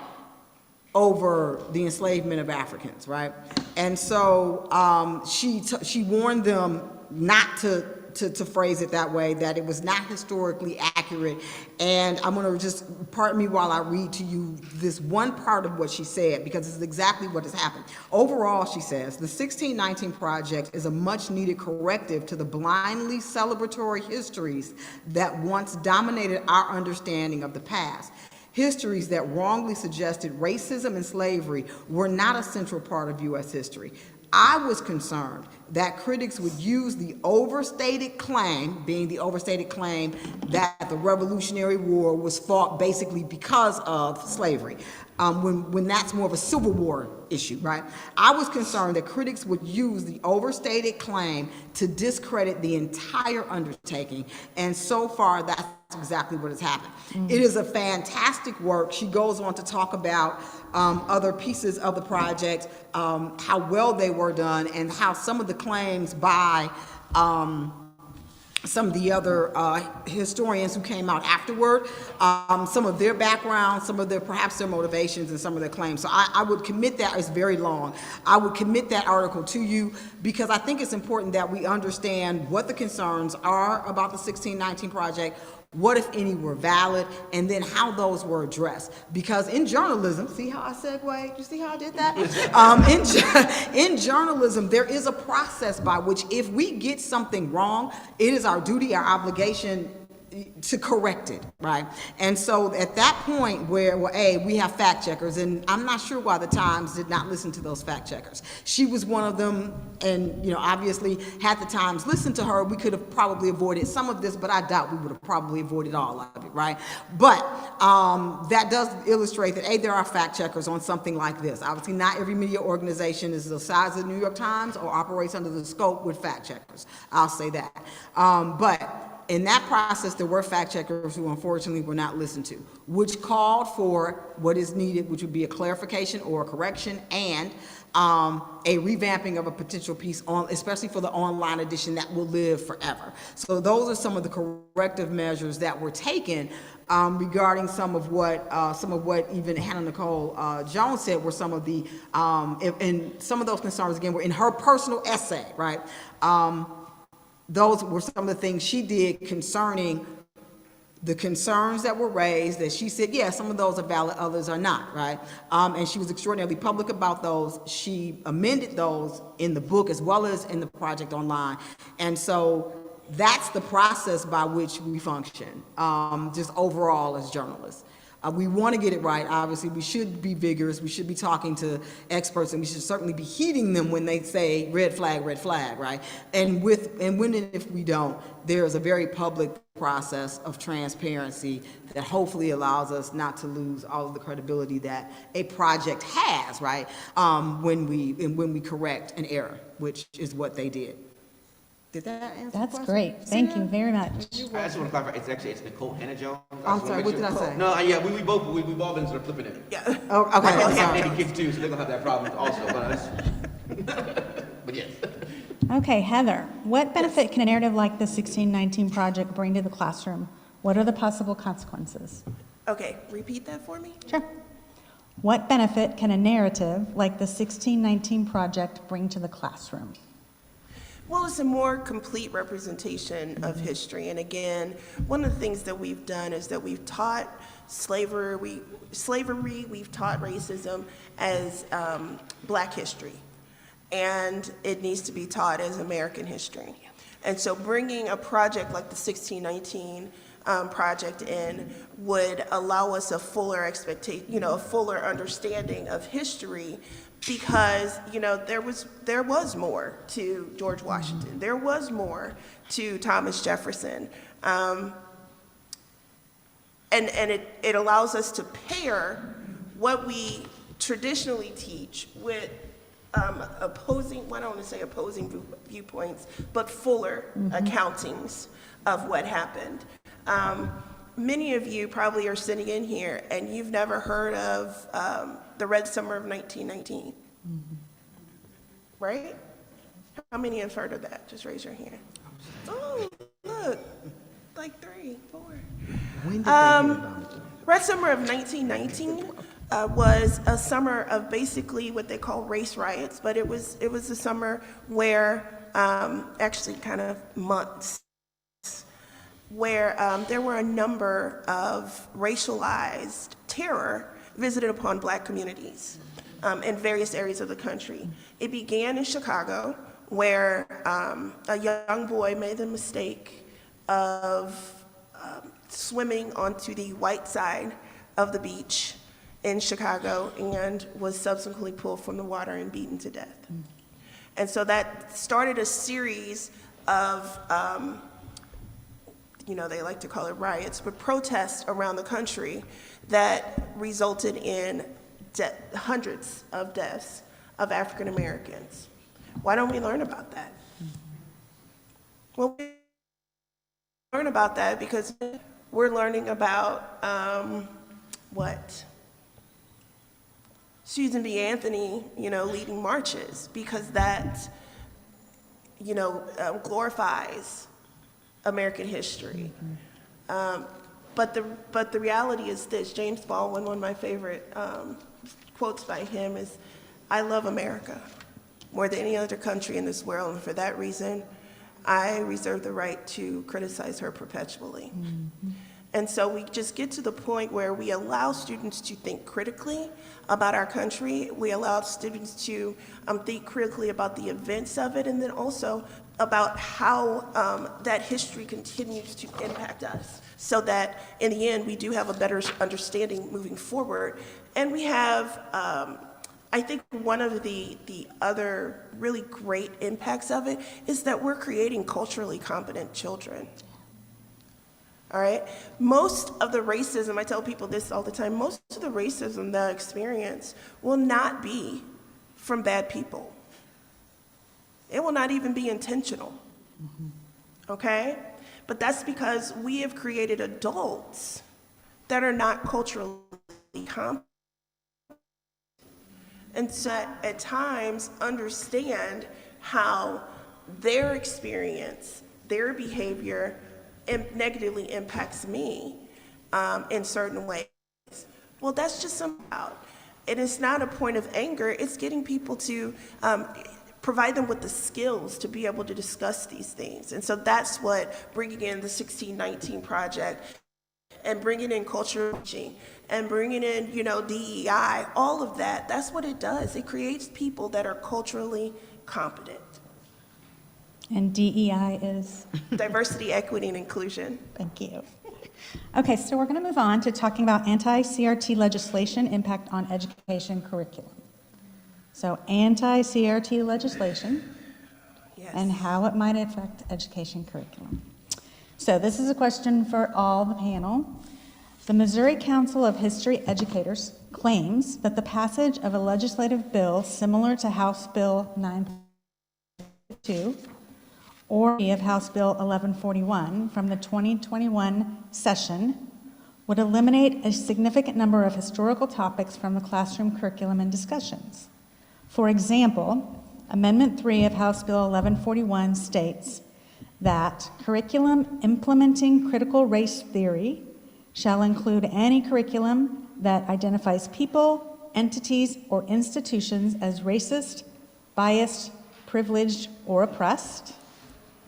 F: over the enslavement of Africans, right? And so she warned them not to phrase it that way, that it was not historically accurate. And I'm going to just, pardon me while I read to you this one part of what she said, because this is exactly what has happened. Overall, she says, the 1619 Project is a much needed corrective to the blindly celebratory histories that once dominated our understanding of the past. Histories that wrongly suggested racism and slavery were not a central part of U.S. history. I was concerned that critics would use the overstated claim, being the overstated claim that the Revolutionary War was fought basically because of slavery. when that's more of a Civil War issue, right? I was concerned that critics would use the overstated claim to discredit the entire undertaking, and so far that's exactly what has happened. It is a fantastic work. She goes on to talk about other pieces of the project, how well they were done, and how some of the claims by some of the other historians who came out afterward, some of their background, some of their, perhaps their motivations and some of their claims. So I would commit that, it's very long, I would commit that article to you because I think it's important that we understand what the concerns are about the 1619 project, what, if any, were valid, and then how those were addressed. Because in journalism, see how I segued? You see how I did that? In journalism, there is a process by which if we get something wrong, it is our duty, our obligation to correct it, right? And so at that point where, well, we have fact checkers, and I'm not sure why the Times did not listen to those fact checkers. She was one of them, and obviously had the Times listened to her, we could have probably avoided some of this, but I doubt we would have probably avoided all of it, right? But that does illustrate that, there are fact checkers on something like this. Obviously, not every media organization is the size of the New York Times or operates under the scope with fact checkers. I'll say that. But in that process, there were fact checkers who unfortunately were not listened to, which called for what is needed, which would be a clarification or a correction and a revamping of a potential piece, especially for the online edition that will live forever. So those are some of the corrective measures that were taken regarding some of what even Hannah Nicole Jones said were some of the, and some of those concerns, again, were in her personal essay, right? Those were some of the things she did concerning the concerns that were raised, that she said, yeah, some of those are valid, others are not, right? And she was extraordinarily public about those. She amended those in the book as well as in the project online. And so that's the process by which we function, just overall as journalists. We want to get it right. Obviously, we should be vigorous. We should be talking to experts, and we should certainly be heeding them when they say red flag, right? And when and if we don't, there is a very public process of transparency that hopefully allows us not to lose all of the credibility that a project has, right? When we correct an error, which is what they did. Did that answer
E: That's
F: the question?
E: great. Thank you very much.
B: I just want to clarify. It's Nicole Hannah Jones.
F: I'm sorry, what did I say?
B: No, yeah, we've all been sort of flipping it.
C: Yeah.
F: Oh, okay. I'm sorry.
B: Maybe kids too, so they're gonna have that problem also. But yes.
E: Okay, Heather, what benefit can a narrative like the 1619 project bring to the classroom? What are the possible consequences?
C: Okay, repeat that for me.
E: Sure. What benefit can a narrative like the 1619 project bring to the classroom?
C: Well, it's a more complete representation of history. And again, one of the things that we've done is that we've taught slavery, we've taught racism as Black history. And it needs to be taught as American history. And so bringing a project like the 1619 project in would allow us a fuller a fuller understanding of history, because there was more to George Washington, there was more to Thomas Jefferson, and it allows us to pair what we traditionally teach with opposing viewpoints, but fuller accountings of what happened. Many of you probably are sitting in here and you've never heard of the Red Summer of 1919, right? How many have heard of that? Just raise your hand. Oh, look, like 3, 4.
F: When did they hear about it?
C: Red Summer of 1919 was a summer of basically what they call race riots, but it was a summer where, actually kind of months, where there were a number of racialized terror visited upon Black communities in various areas of the country. It began in Chicago, where a young boy made the mistake of swimming onto the white side of the beach in Chicago and was subsequently pulled from the water and beaten to death. And so that started a series of, they like to call it riots, but protests around the country that resulted in hundreds of deaths of African Americans. Why don't we learn about that? Well, we learn about that because we're learning about Susan B. Anthony, leading marches, because that, glorifies American history. But the reality is this: James Baldwin, one of my favorite quotes by him is, "I love America more than any other country in this world, and for that reason, I reserve the right to criticize her perpetually." And so we just get to the point where we allow students to think critically about our country. We allow students to think critically about the events of it, and then also about how that history continues to impact us, so that in the end, we do have a better understanding moving forward. And we have, I think one of the other really great impacts of it is that we're creating culturally competent children. All right? Most of the racism, I tell people this all the time, most of the racism they'll experience will not be from bad people. It will not even be intentional. Okay? But that's because we have created adults that are not culturally competent. And so at times understand how their experience, their behavior, negatively impacts me in certain ways. Well, that's just something out. And it's not a point of anger, it's getting people to provide them with the skills to be able to discuss these things. And so that's what bringing in the 1619 Project and bringing in cultural teaching and bringing in, DEI, all of that, that's what it does. It creates people that are culturally competent.
E: And DEI is?
C: Diversity, equity, and inclusion.
E: Thank you. Okay, so we're going to move on to talking about anti-CRT legislation impact on education curriculum. So anti-CRT legislation and how it might affect education curriculum. So this is a question for all the panel. The Missouri Council of History Educators claims that the passage of a legislative bill similar to House Bill 952 or of House Bill 1141 from the 2021 session would eliminate a significant number of historical topics from the classroom curriculum and discussions. For example, Amendment 3 of House Bill 1141 states that curriculum implementing critical race theory shall include any curriculum that identifies people, entities, or institutions as racist, biased, privileged, or oppressed.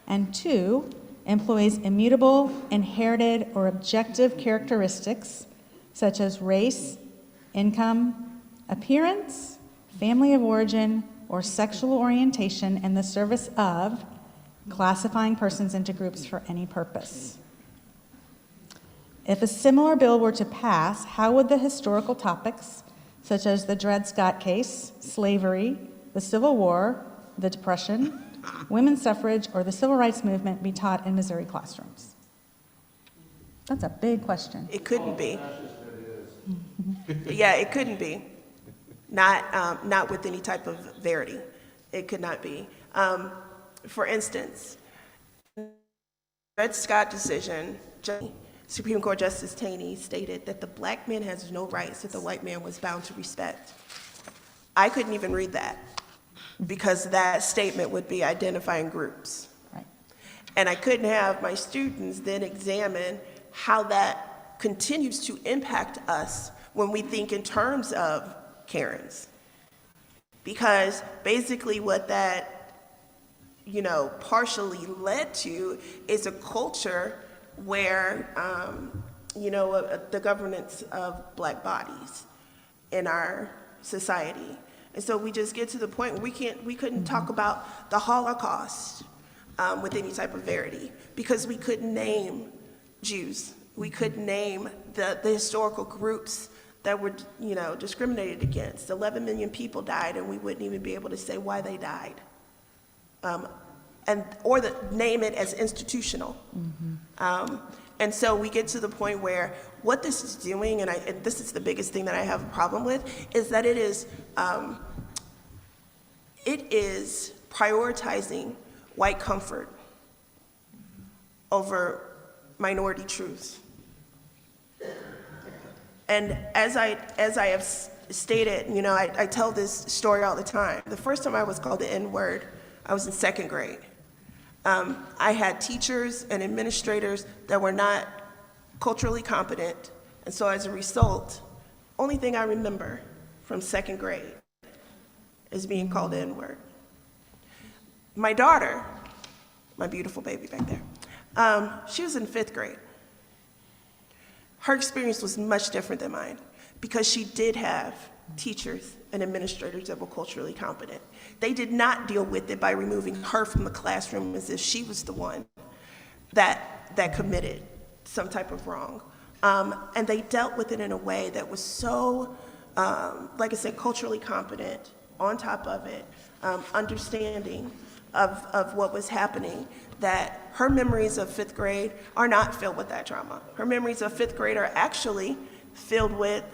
E: And 2, employs immutable, inherited, or objective characteristics such as race, income, appearance, family of origin, or sexual orientation in the service of classifying persons into groups for any purpose. If a similar bill were to pass, how would the historical topics, such as the Dred Scott case, slavery, the Civil War, the Depression, women's suffrage, or the Civil Rights Movement be taught in Missouri classrooms? That's a big question.
C: It couldn't be. Yeah, it couldn't be. Not with any type of verity. It could not be. For instance, Dred Scott decision, Supreme Court Justice Taney stated that the black man has no rights that the white man was bound to respect. I couldn't even read that because that statement would be identifying groups.
E: Right.
C: And I couldn't have my students then examine how that continues to impact us when we think in terms of Karens. Because basically what that, partially led to is a culture where, the governance of black bodies in our society. And so we just get to the point where we couldn't talk about the Holocaust with any type of verity because we couldn't name Jews. We couldn't name the historical groups that were, discriminated against. 11 million people died, and we wouldn't even be able to say why they died, or name it as institutional. And so we get to the point where what this is doing, and this is the biggest thing that I have a problem with, is that it is prioritizing white comfort over minority truth. And as I have stated, you know, I tell this story all the time. The first time I was called the N-word, I was in 2nd grade. I had teachers and administrators that were not culturally competent, and so as a result, only thing I remember from 2nd grade is being called the N-word. My daughter, my beautiful baby back there, she was in 5th grade. Her experience was much different than mine because she did have teachers and administrators that were culturally competent. They did not deal with it by removing her from the classroom as if she was the one that committed some type of wrong. And they dealt with it in a way that was so, like I said, culturally competent, on top of it, understanding of what was happening, that her memories of 5th grade are not filled with that trauma. Her memories of 5th grade are actually filled with,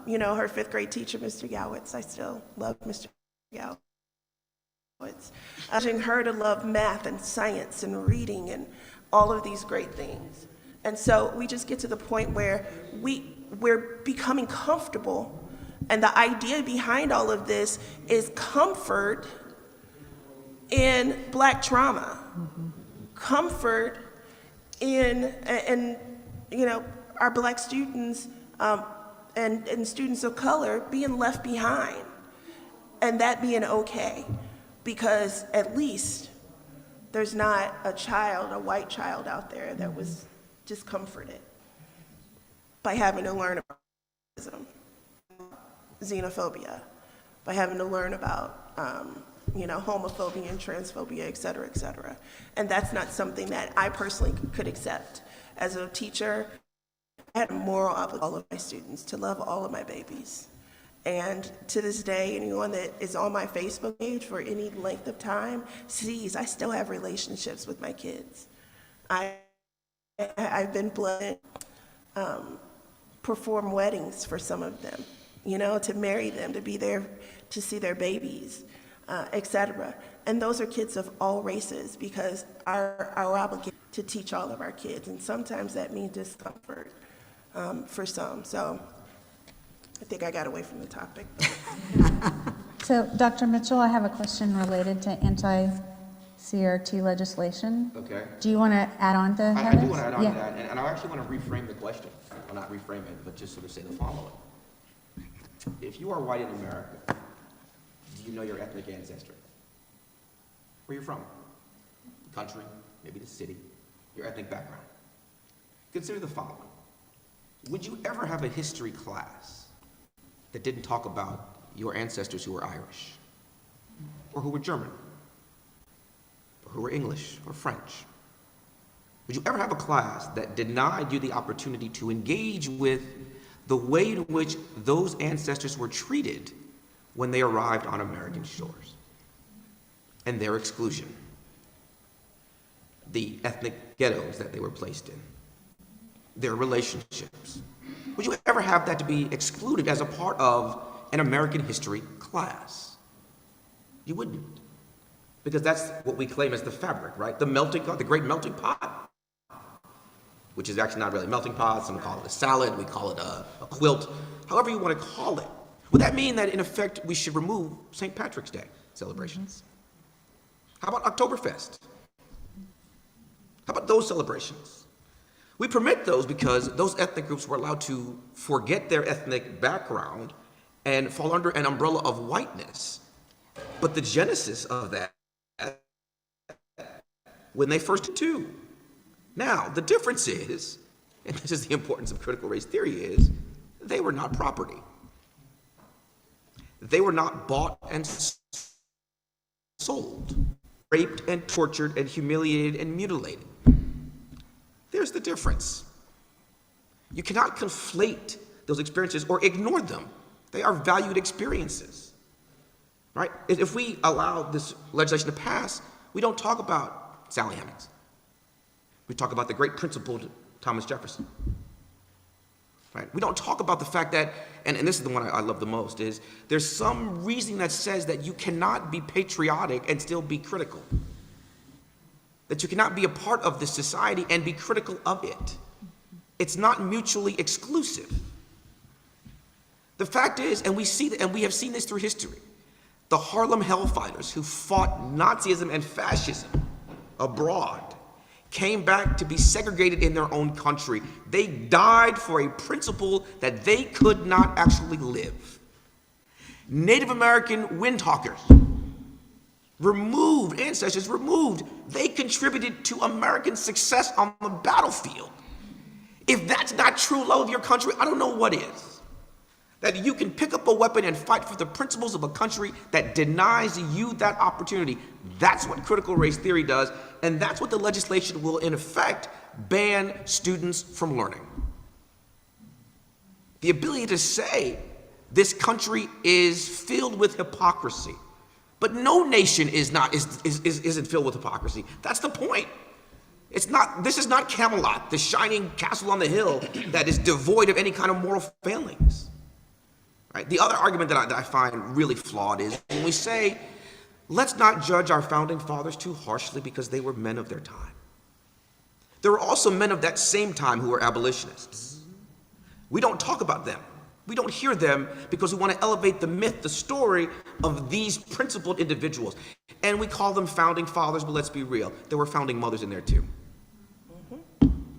C: you know, her 5th grade teacher, Mr. Gowitz. I still love Mr. Gowitz. Urging her to love math and science and reading and all of these great things. And so we just get to the point where we're becoming comfortable, and the idea behind all of this is comfort in Black trauma, comfort in, you know, our Black students and students of color being left behind, and that being okay, because at least there's not a white child out there that was discomforted by having to learn about racism, xenophobia, by having to learn about you know, homophobia and transphobia, et cetera, et cetera. And that's not something that I personally could accept. As a teacher, I had a moral obligation to all of my students, to love all of my babies. And to this day, anyone that is on my Facebook page for any length of time sees I still have relationships with my kids. I've been blessed to perform weddings for some of them, you know, to marry them, to be there to see their babies, et cetera. And those are kids of all races, because our obligation to teach all of our kids, and sometimes that means discomfort for some. So I think I got away from the topic.
E: So, Dr. Mitchell, I have a question related to anti-CRT legislation.
B: Okay.
E: Do you want to add on to
B: I
E: Heather's?
B: do want to add on to
E: Yeah.
B: that, and I actually want to reframe the question. Well, not reframe it, but just sort of say the following. If you are white in America, do you know your ethnic ancestry? Where you're from? The country, maybe the city, your ethnic background. Consider the following. Would you ever have a history class that didn't talk about your ancestors who were Irish, or who were German, or who were English or French? Would you ever have a class that denied you the opportunity to engage with the way in which those ancestors were treated when they arrived on American shores, and their exclusion, the ethnic ghettos that they were placed in, their relationships? Would you ever have that to be excluded as a part of an American history class? You wouldn't, because that's what we claim as the fabric, right? The melting pot, the great melting pot, which is actually not really a melting pot. Some call it a salad, we call it a quilt, however you want to call it. Would that mean that, in effect, we should remove St. Patrick's Day celebrations? How about Oktoberfest? How about those celebrations? We permit those because those ethnic groups were allowed to forget their ethnic background and fall under an umbrella of whiteness. But the genesis of that, when they first did too. Now, the difference is, and this is the importance of critical race theory, is they were not property. They were not bought and sold, raped and tortured and humiliated and mutilated. There's the difference. You cannot conflate those experiences or ignore them. They are valued experiences, right? If we allow this legislation to pass, we don't talk about Sally Hemings. We talk about the great principal Thomas Jefferson. right? We don't talk about the fact that, and this is the one I love the most, is there's some reasoning that says that you cannot be patriotic and still be critical. That you cannot be a part of this society and be critical of it. It's not mutually exclusive. The fact is, and we have seen this through history, the Harlem Hellfighters who fought Nazism and fascism abroad came back to be segregated in their own country. They died for a principle that they could not actually live. Native American windtalkers, ancestors removed, they contributed to American success on the battlefield. If that's not true love of your country, I don't know what is. That you can pick up a weapon and fight for the principles of a country that denies you that opportunity. That's what critical race theory does, and that's what the legislation will, in effect, ban students from learning. The ability to say this country is filled with hypocrisy, but no nation isn't filled with hypocrisy. That's the point. This is not Camelot, the shining castle on the hill that is devoid of any kind of moral failings. Right? The other argument that I find really flawed is when we say, let's not judge our founding fathers too harshly because they were men of their time. There were also men of that same time who were abolitionists. We don't talk about them. We don't hear them because we want to elevate the myth, the story of these principled individuals. And we call them founding fathers, but let's be real. There were founding mothers in there too.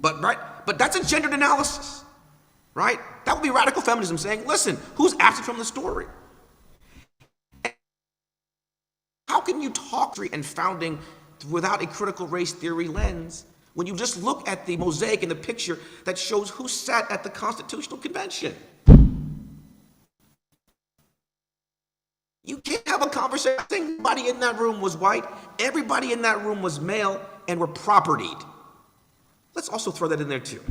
B: But that's a gendered analysis. Right? That would be radical feminism saying, listen, who's absent from the story? How can you talk and founding without a critical race theory lens when you just look at the mosaic in the picture that shows who sat at the Constitutional Convention? You can't have a conversation. Everybody in that room was white. Everybody in that room was male and were propertied. Let's also throw that in there too.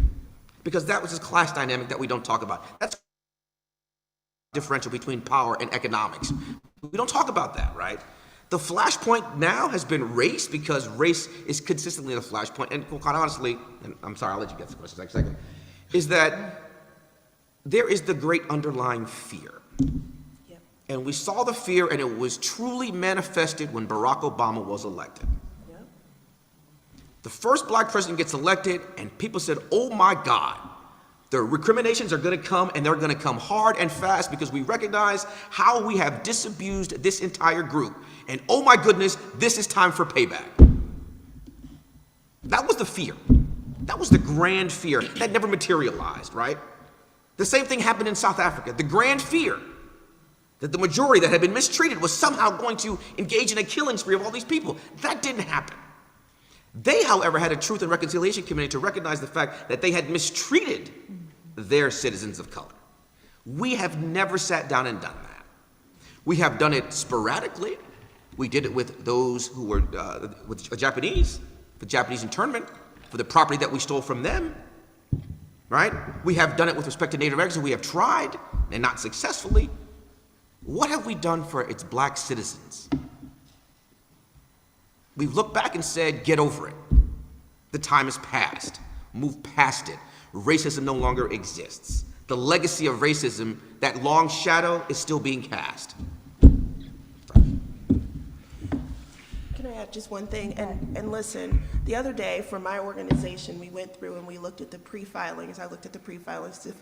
B: Because that was this class dynamic that we don't talk about. That's the differential between power and economics. We don't talk about that, right? The flashpoint now has been race because race is consistently the flashpoint. And quite honestly, and I'm sorry, I'll let you get to the question in a second, is that there is the great underlying fear. Yep. And we saw the fear, and it was truly manifested when Barack Obama was elected. The first black president gets elected, and people said, oh my God, the recriminations are going to come, and they're going to come hard and fast because we recognize how we have disabused this entire group. And oh my goodness, this is time for payback. That was the fear. That was the grand fear that never materialized, right? The same thing happened in South Africa. The grand fear that the majority that had been mistreated was somehow going to engage in a killing spree of all these people. That didn't happen. They, however, had a Truth and Reconciliation Committee to recognize the fact that they had mistreated their citizens of color. We have never sat down and done that. We have done it sporadically. We did it with those who were with Japanese, the Japanese internment, for the property that we stole from them, right? We have done it with respect to Native Americans. We have tried, and not successfully. What have we done for its black citizens? We've looked back and said, get over it. The time is past. Move past it. Racism no longer exists. The legacy of racism, that long shadow, is still being cast.
C: Can I add just one thing? And listen, the other day for my organization, we went through and we looked at the pre-filings. I looked at the pre-filings to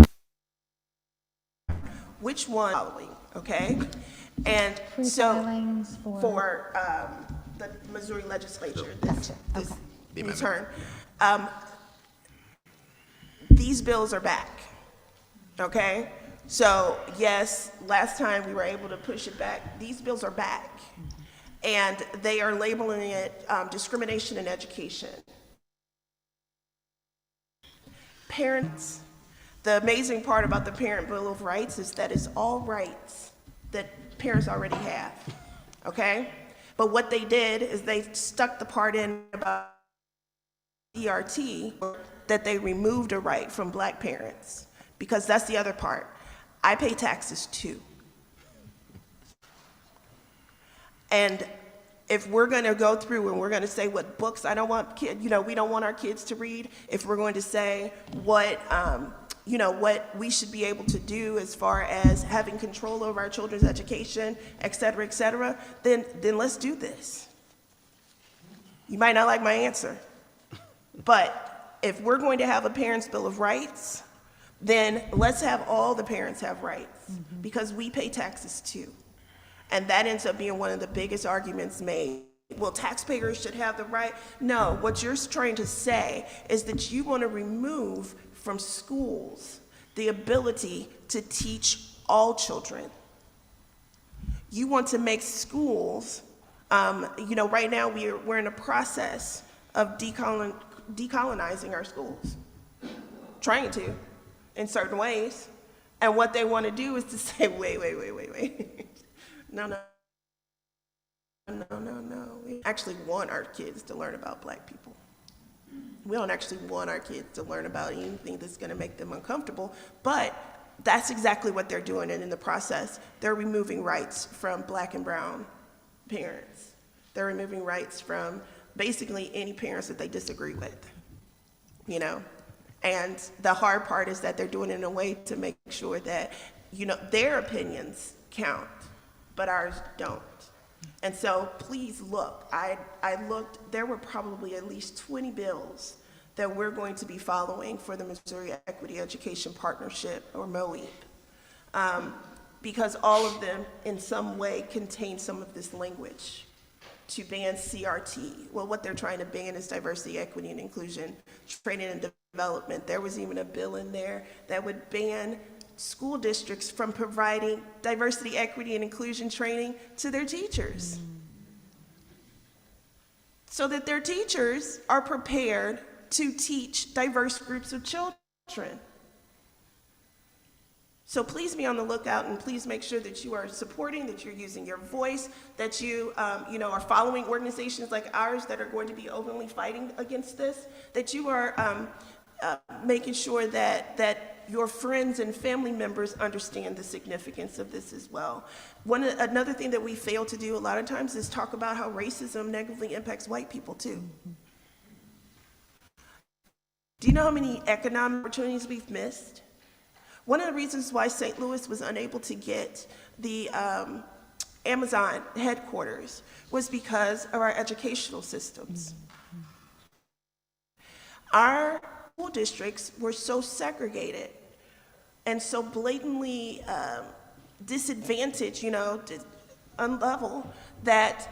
C: which one following, okay? And so
E: Pre-filings
C: for the Missouri legislature this new turn, these bills are back, okay? So yes, last time we were able to push it back. These bills are back. And they are labeling it discrimination in education. Parents, the amazing part about the Parent Bill of Rights is that it's all rights that parents already have, okay? But what they did is they stuck the part in about ERT that they removed a right from black parents, because that's the other part. I pay taxes too. And if we're going to go through and we're going to say what books I don't want kids, we don't want our kids to read, if we're going to say what, what we should be able to do as far as having control over our children's education, et cetera, then let's do this. You might not like my answer, but if we're going to have a Parents' Bill of Rights, then let's have all the parents have rights, because we pay taxes too. And that ends up being one of the biggest arguments made. Well, taxpayers should have the right. No, what you're trying to say is that you want to remove from schools the ability to teach all children. You want to make schools, right now we're in a process of decolonizing our schools, trying to, in certain ways. And what they want to do is to say, wait. No. We actually want our kids to learn about Black people. We don't actually want our kids to learn about anything that's going to make them uncomfortable, but that's exactly what they're doing, and in the process, they're removing rights from Black and brown parents. They're removing rights from basically any parents that they disagree with, And the hard part is that they're doing it in a way to make sure that, their opinions count, but ours don't. And so please look, I looked, there were probably at least 20 bills that we're going to be following for the Missouri Equity Education Partnership, or MOEP, because all of them in some way contain some of this language to ban CRT. Well, what they're trying to ban is diversity, equity, and inclusion, training and development. There was even a bill in there that would ban school districts from providing diversity, equity, and inclusion training to their teachers, so that their teachers are prepared to teach diverse groups of children. So please be on the lookout, and please make sure that you are supporting, that you're using your voice, that you, are following organizations like ours that are going to be openly fighting against this, that you are making sure that your friends and family members understand the significance of this as well. Another thing that we fail to do a lot of times is talk about how racism negatively impacts white people too. Do you know how many economic opportunities we've missed? One of the reasons why St. Louis was unable to get the Amazon headquarters was because of our educational systems. Our school districts were so segregated and so blatantly disadvantaged, unlevel, that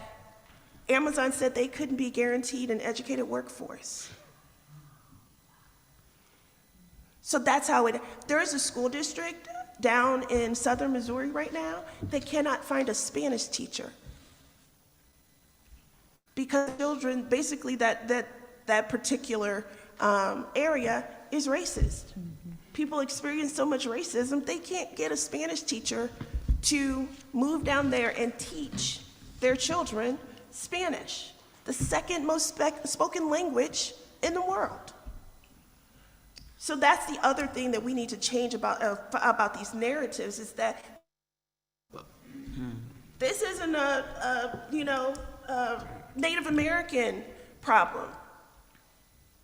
C: Amazon said they couldn't be guaranteed an educated workforce. So that's how there is a school district down in southern Missouri right now that cannot find a Spanish teacher, because children, basically that particular area is racist. People experience so much racism, they can't get a Spanish teacher to move down there and teach their children Spanish, the second most spoken language in the world. So that's the other thing that we need to change about these narratives, is that this isn't a Native American problem.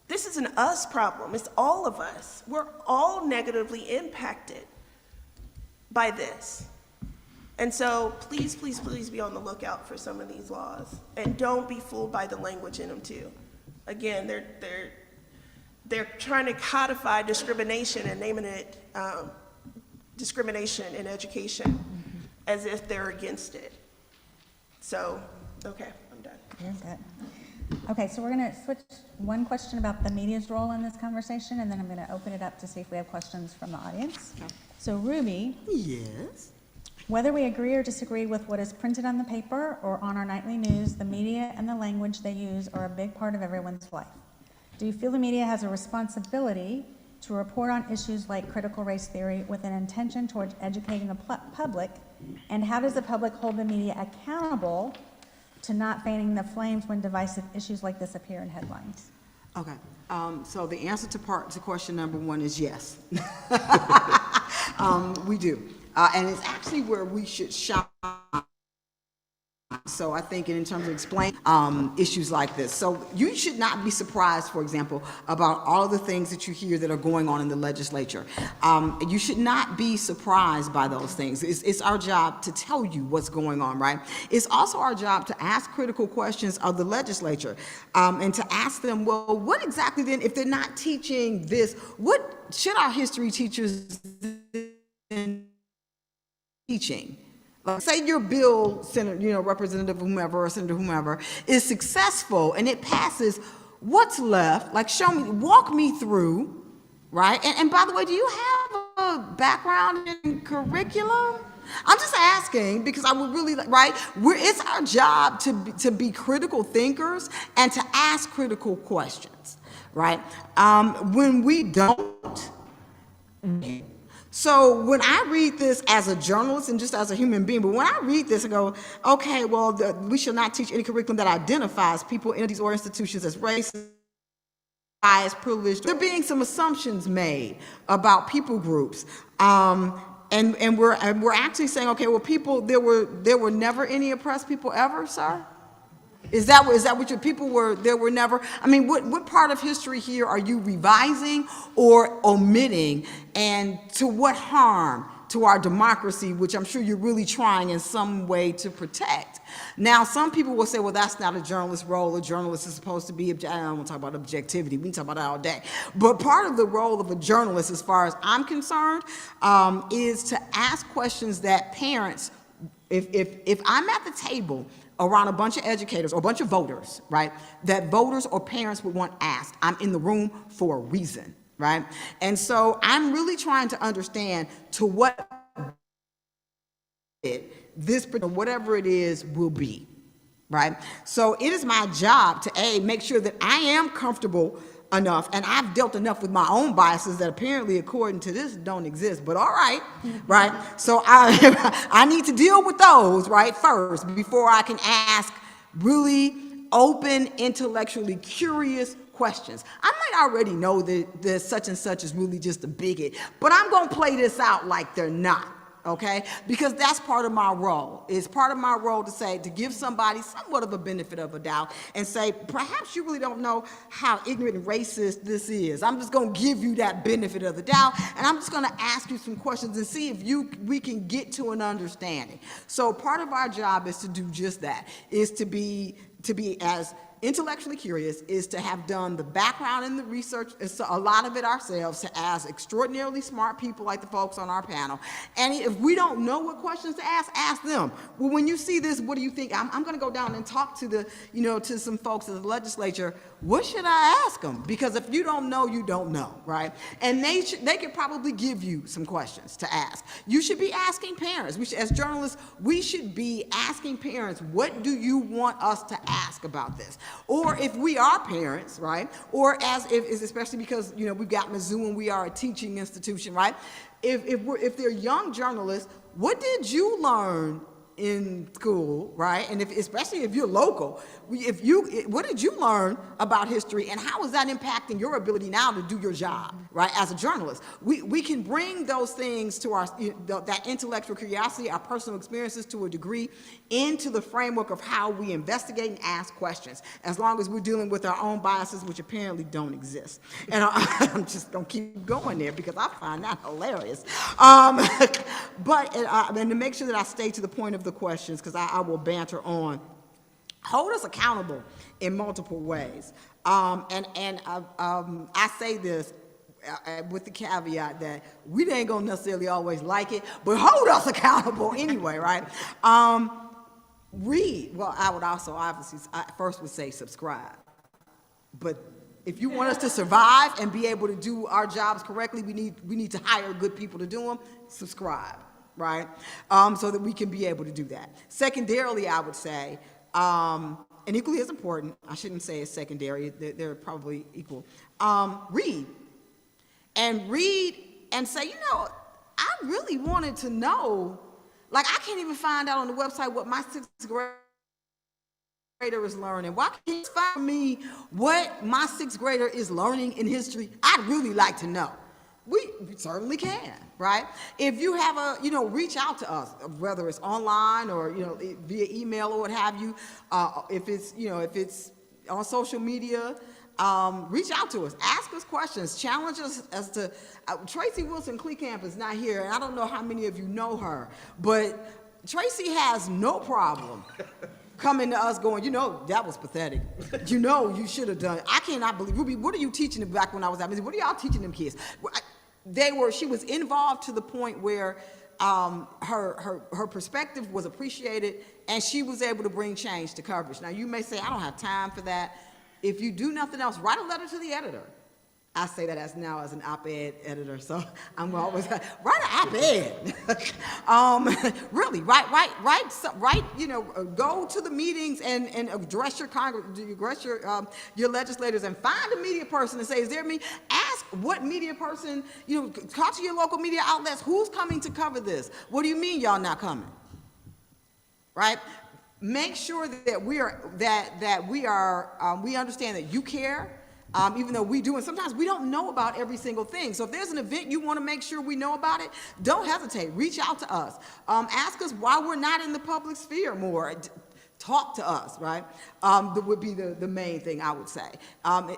C: This is an us problem. It's all of us. We're all negatively impacted by this. And so please, please, please be on the lookout for some of these laws, and don't be fooled by the language in them too. Again, they're trying to codify discrimination and naming it discrimination in education as if they're against it. So, okay, I'm done.
E: You're good. Okay, so we're going to switch one question about the media's role in this conversation, and then I'm going to open it up to see if we have questions from the audience. Okay. So Ruby.
F: Yes?
E: Whether we agree or disagree with what is printed on the paper or on our nightly news, the media and the language they use are a big part of everyone's life. Do you feel the media has a responsibility to report on issues like critical race theory with an intention towards educating the public? And how does the public hold the media accountable to not fanning the flames when divisive issues like this appear in headlines?
F: Okay, so the answer to question number one is yes. We do. And it's actually where we should shine So I think in terms of explaining issues like this. So you should not be surprised, for example, about all of the things that you hear that are going on in the legislature. You should not be surprised by those things. It's our job to tell you what's going on, right? It's also our job to ask critical questions of the legislature and to ask them, well, what exactly then, if they're not teaching this, what should our history teachers be teaching? Like, say your bill, Senator, Representative whomever or Senator whomever, is successful and it passes, what's left? Like, walk me through, right? And by the way, do you have a background in curriculum? I'm just asking because I would really, right? It's our job to be critical thinkers and to ask critical questions, right? When we don't, so when I read this as a journalist and just as a human being, but when I read this, I go, okay, well, we shall not teach any curriculum that identifies people, entities, or institutions as racist, biased, privileged. There being some assumptions made about people groups. And we're actually saying, okay, well, there were never any oppressed people ever, sir? Is that what your people were? There were never. I mean, what part of history here are you revising or omitting, and to what harm to our democracy, which I'm sure you're really trying in some way to protect? Now, some people will say, well, that's not a journalist's role. A journalist is supposed to be, I don't want to talk about objectivity. We can talk about that all day. But part of the role of a journalist, as far as I'm concerned, is to ask questions that parents, if I'm at the table around a bunch of educators or a bunch of voters, right, that voters or parents would want asked, I'm in the room for a reason, right? And so I'm really trying to understand to what this, whatever it is, will be, right? So it is my job to, make sure that I am comfortable enough, and I've dealt enough with my own biases that apparently, according to this, don't exist, but all right, right? So I need to deal with those, right, first, before I can ask really open, intellectually curious questions. I might already know that such and such is really just a bigot, but I'm going to play this out like they're not. Okay, because that's part of my role. It's part of my role to give somebody somewhat of a benefit of a doubt and say, perhaps you really don't know how ignorant and racist this is. I'm just going to give you that benefit of the doubt, and I'm just going to ask you some questions and see if we can get to an understanding. So part of our job is to do just that, is to be as intellectually curious, is to have done the background and the research, a lot of it ourselves, to ask extraordinarily smart people like the folks on our panel. And if we don't know what questions to ask them. Well, when you see this, what do you think? I'm going to go down and talk to to some folks in the legislature. What should I ask them? Because if you don't know, you don't know, right? And they could probably give you some questions to ask. You should be asking parents. As journalists, we should be asking parents, what do you want us to ask about this? Or if we are parents, right? Or especially because we've got Mizzou and we are a teaching institution, right? If they're young journalists, what did you learn in school, right? And especially if you're local, what did you learn about history, and how is that impacting your ability now to do your job, right? As a journalist, we can bring those things to that intellectual curiosity, our personal experiences to a degree, into the framework of how we investigate and ask questions, as long as we're dealing with our own biases, which apparently don't exist. And I'm just gonna keep going there because I find that hilarious. But to make sure that I stay to the point of the questions, because I will banter on. Hold us accountable in multiple ways. I say this with the caveat that we ain't gonna necessarily always like it, but hold us accountable anyway, right? Read. Well, I would also obviously, I first would say subscribe. But if you want us to survive and be able to do our jobs correctly, we need to hire good people to do them. Subscribe, right? So that we can be able to do that. Secondarily, I would say, and equally as important, I shouldn't say it's secondary, they're probably equal, read. And read and say, I really wanted to know, like I can't even find out on the website what my sixth grader is learning. Why can't you find me what my sixth grader is learning in history? I'd really like to know. We certainly can, right? If you have reach out to us, whether it's online or, via email or what have you. If it's on social media, reach out to us, ask us questions, challenge us as to, Tracy Wilson Cleecamp is not here, and I don't know how many of you know her, but Tracy has no problem coming to us going, that was pathetic. You should have done. I cannot believe, Ruby, what are you teaching them back when I was at Mississippi? What are y'all teaching them kids? She was involved to the point where her perspective was appreciated, and she was able to bring change to coverage. Now, you may say, I don't have time for that. If you do nothing else, write a letter to the editor. I say that as an op-ed editor, so I'm always write an op-ed. Really, write. Go to the meetings and address your your legislators, and find a media person and say, is there me? Ask what media person. Talk to your local media outlets. Who's coming to cover this? What do you mean y'all not coming? Right. Make sure that we understand that you care. Even though we do, and sometimes we don't know about every single thing. So if there's an event you want to make sure we know about it, don't hesitate. Reach out to us. Ask us why we're not in the public sphere more. Talk to us, right? That would be the main thing I would say.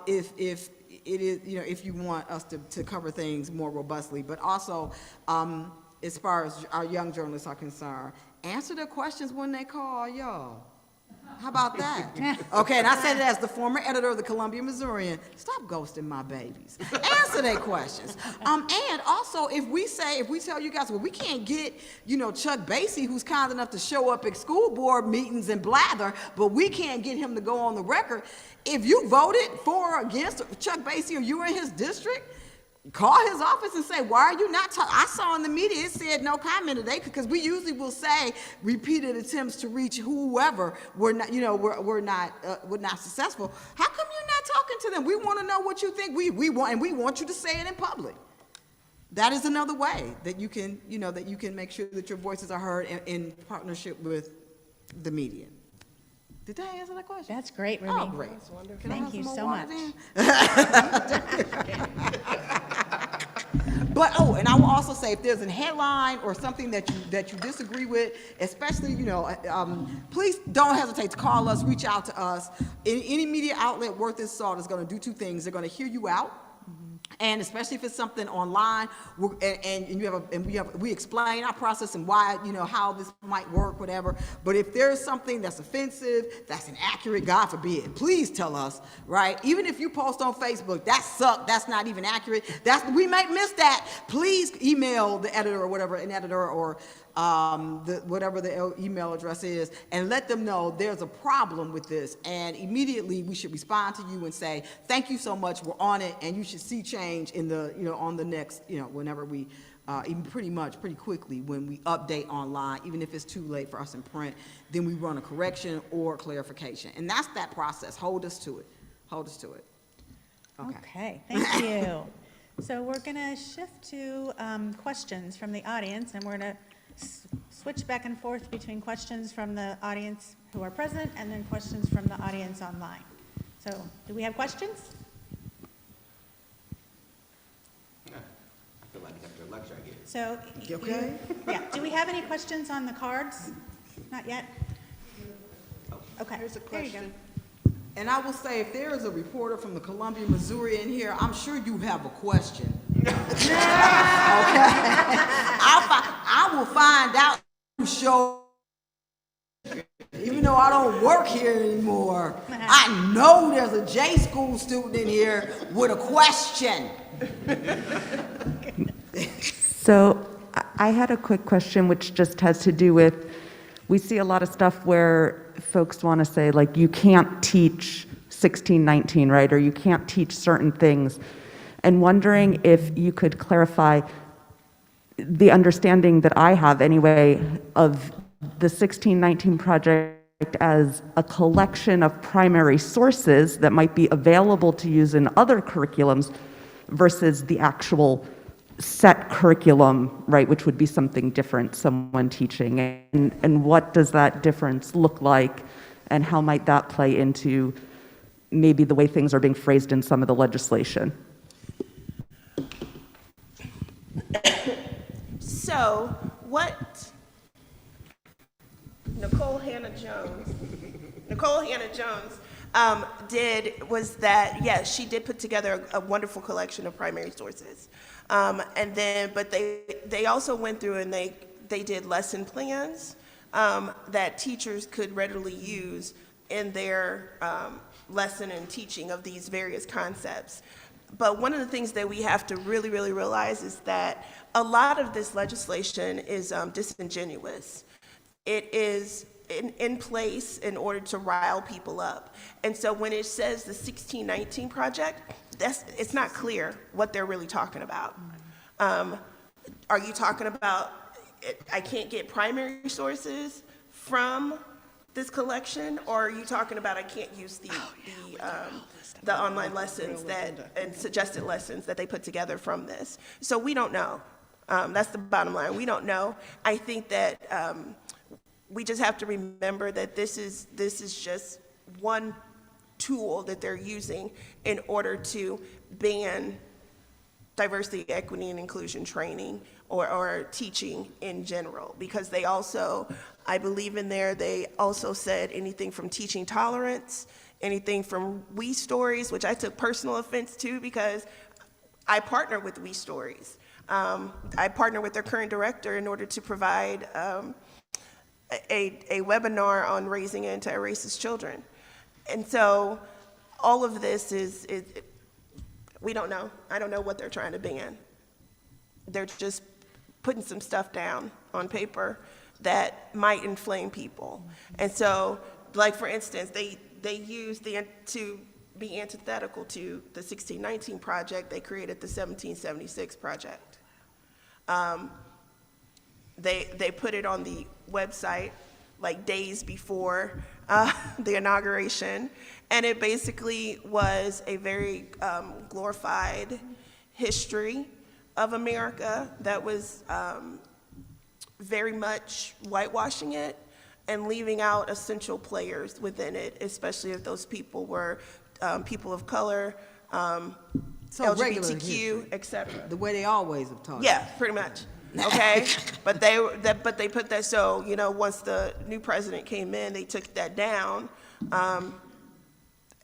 F: If it is, if you want us to cover things more robustly, but also as far as our young journalists are concerned, answer their questions when they call y'all. How about that? Okay, and I said it as the former editor of the Columbia Missourian. Stop ghosting my babies. Answer their questions. And also, if we tell you guys, well, we can't get, Chuck Basie, who's kind enough to show up at school board meetings and blather, but we can't get him to go on the record. If you voted for or against Chuck Basie, or you were in his district, call his office and say, why are you not talking? I saw in the media it said no comment today, because we usually will say repeated attempts to reach whoever were not successful. How come you're not talking to them? We want to know what you think. We want you to say it in public. That is another way that you can make sure that your voices are heard in partnership with the media. Did I answer that question?
E: That's great, Ruby.
F: Oh, great.
E: Thank you so much.
F: But and I will also say, if there's a headline or something that you disagree with, especially please don't hesitate to call us, reach out to us. Any media outlet worth its salt is going to do two things. They're going to hear you out. And especially if it's something online, we explain our process and why, how this might work, whatever. But if there's something that's offensive, that's inaccurate, God forbid, please tell us, right? Even if you post on Facebook, that sucked, that's not even accurate, we might miss that. Please email the editor or whatever, an editor or whatever the email address is, and let them know there's a problem with this, and immediately we should respond to you and say, thank you so much, we're on it, and you should see change in the, on the next, whenever we, even pretty quickly when we update online, even if it's too late for us in print, then we run a correction or clarification. And that's that process. Hold us to it.
E: Okay, thank you. So we're going to shift to questions from the audience, and we're going to switch back and forth between questions from the audience who are present and then questions from the audience online. So, do we have questions?
B: I feel like after a lecture I get.
E: So,
F: Okay.
E: yeah. Do we have any questions on the cards? Not yet. Okay.
F: Here's a
E: There you go.
F: question. And I will say, if there is a reporter from the Columbia, Missouri in here, I'm sure you have a question. Okay? I will find out who showed. Even though I don't work here anymore, I know there's a J school student in here with a question.
G: So I had a quick question, which just has to do with, we see a lot of stuff where folks want to say, like, you can't teach 1619, right? Or you can't teach certain things. And wondering if you could clarify the understanding that I have anyway of the 1619 project as a collection of primary sources that might be available to use in other curriculums versus the actual set curriculum, right, which would be something different, someone teaching. And what does that difference look like, and how might that play into maybe the way things are being phrased in some of the legislation?
C: so what Nicole Hannah-Jones did was that, yes, she did put together a wonderful collection of primary sources. But they also went through and they did lesson plans that teachers could readily use in their lesson and teaching of these various concepts. But one of the things that we have to really, really realize is that a lot of this legislation is disingenuous. It is in place in order to rile people up. And so when it says the 1619 project, it's not clear what they're really talking about. Are you talking about, I can't get primary sources from this collection, or are you talking about I can't use the online lessons and suggested lessons that they put together from this? So we don't know. That's the bottom line. We don't know. I think that we just have to remember that this is just one tool that they're using in order to ban diversity, equity, and inclusion training or teaching in general. Because they also, I believe in there, they also said anything from teaching tolerance, anything from We Stories, which I took personal offense to because I partner with We Stories. I partner with their current director in order to provide a webinar on raising anti-racist children. And so all of this is we don't know. I don't know what they're trying to ban. They're just putting some stuff down on paper that might inflame people. And so, like for instance, they used to be antithetical to the 1619 project, they created the 1776 project. They put it on the website like days before the inauguration, and it basically was a very glorified history of America that was very much whitewashing it and leaving out essential players within it, especially if those people were people of color,
F: So regular
C: LGBTQ,
F: history.
C: et cetera.
F: The way they always have taught.
C: Yeah, pretty much. Okay, but they put that, so once the new president came in, they took that down,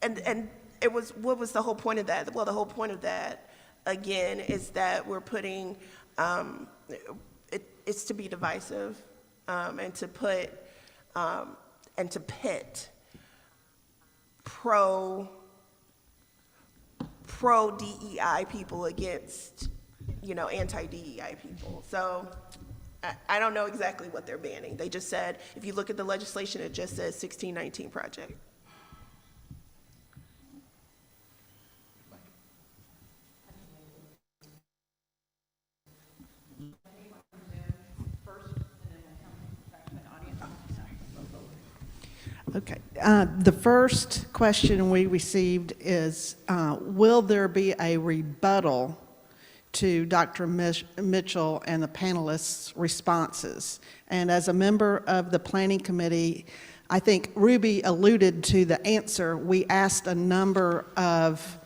C: and it was, what was the whole point of that? Well, the whole point of that again is that we're putting it's to be divisive, and to put and to pit pro DEI people against anti-DEI people. So I don't know exactly what they're banning. They just said, if you look at the legislation, it just says 1619 project.
H: Okay. The first question we received is, will there be a rebuttal to Dr. Mitchell and the panelists' responses? And as a member of the planning committee, I think Ruby alluded to the answer. We asked a number of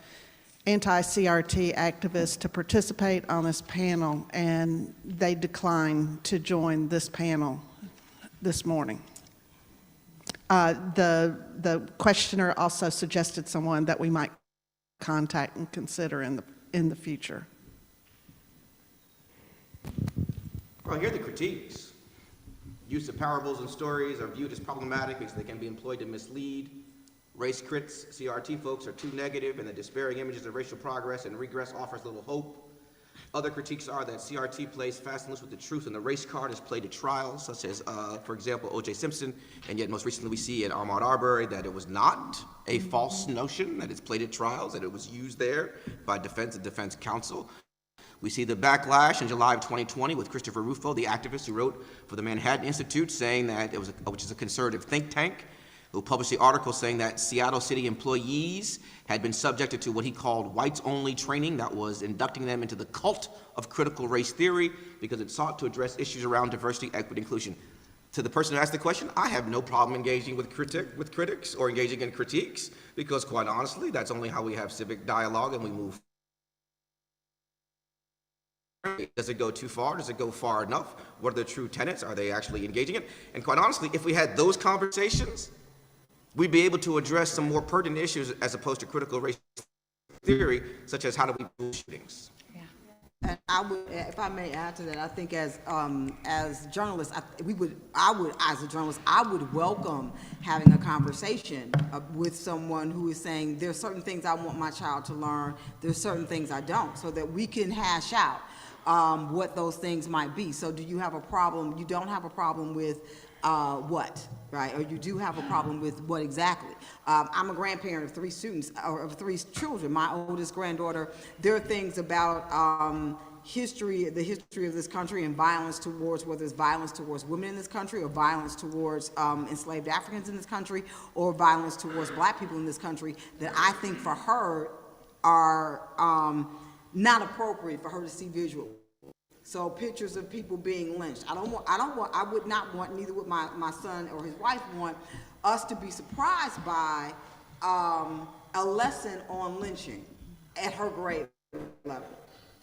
H: anti-CRT activists to participate on this panel, and they declined to join this panel this morning. The questioner also suggested someone that we might contact and consider in the future.
B: Well, here are the critiques. Use of parables and stories are viewed as problematic because they can be employed to mislead. Race critics, CRT folks, are too negative, and the despairing images of racial progress and regress offers little hope. Other critiques are that CRT plays fast and loose with the truth, and the race card is played at trials, such as, for example, O.J. Simpson, and yet most recently we see at Ahmaud Arbery that it was not a false notion, that it's played at trials, that it was used there by defense and defense counsel. We see the backlash in July of 2020 with Christopher Rufo, the activist who wrote for the Manhattan Institute, saying that it was, which is a conservative think tank, who published the article saying that Seattle City employees had been subjected to what he called whites-only training that was inducting them into the cult of critical race theory because it sought to address issues around diversity, equity, inclusion. To the person who asked the question, I have no problem engaging with critics or engaging in critiques, because quite honestly, that's only how we have civic dialogue and we move Does it go too far? Does it go far enough? What are the true tenets? Are they actually engaging it? And quite honestly, if we had those conversations, we'd be able to address some more pertinent issues as opposed to critical race theory, such as how do we prevent shootings.
F: And I would, if I may add to that, I think as journalists, as a journalist, I would welcome having a conversation with someone who is saying there's certain things I want my child to learn, there's certain things I don't, so that we can hash out what those things might be. So do you have a problem? You don't have a problem with what, right? Or you do have a problem with what exactly? I'm a grandparent of 3 students, or of 3 children. My oldest granddaughter, there are things about the history of this country and violence towards, whether it's violence towards women in this country or violence towards enslaved Africans in this country or violence towards black people in this country, that I think for her are not appropriate for her to see visually. So pictures of people being lynched. I would not want, neither would my son or his wife want us to be surprised by a lesson on lynching at her grade level.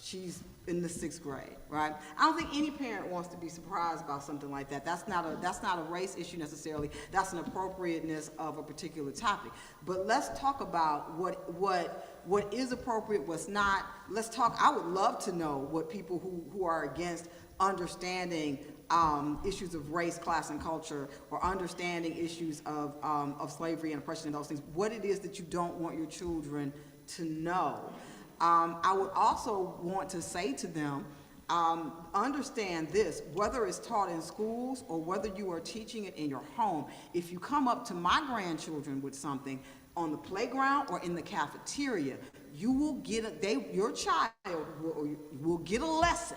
F: She's in the 6th grade, right? I don't think any parent wants to be surprised by something like that. That's not a race issue necessarily. That's an appropriateness of a particular topic. But let's talk about what is appropriate, what's not. Let's talk. I would love to know what people who are against understanding issues of race, class, and culture, or understanding issues of slavery and oppression and those things, what it is that you don't want your children to know. I would also want to say to them, understand this, whether it's taught in schools or whether you are teaching it in your home, if you come up to my grandchildren with something on the playground or in the cafeteria, you will get your child will get a lesson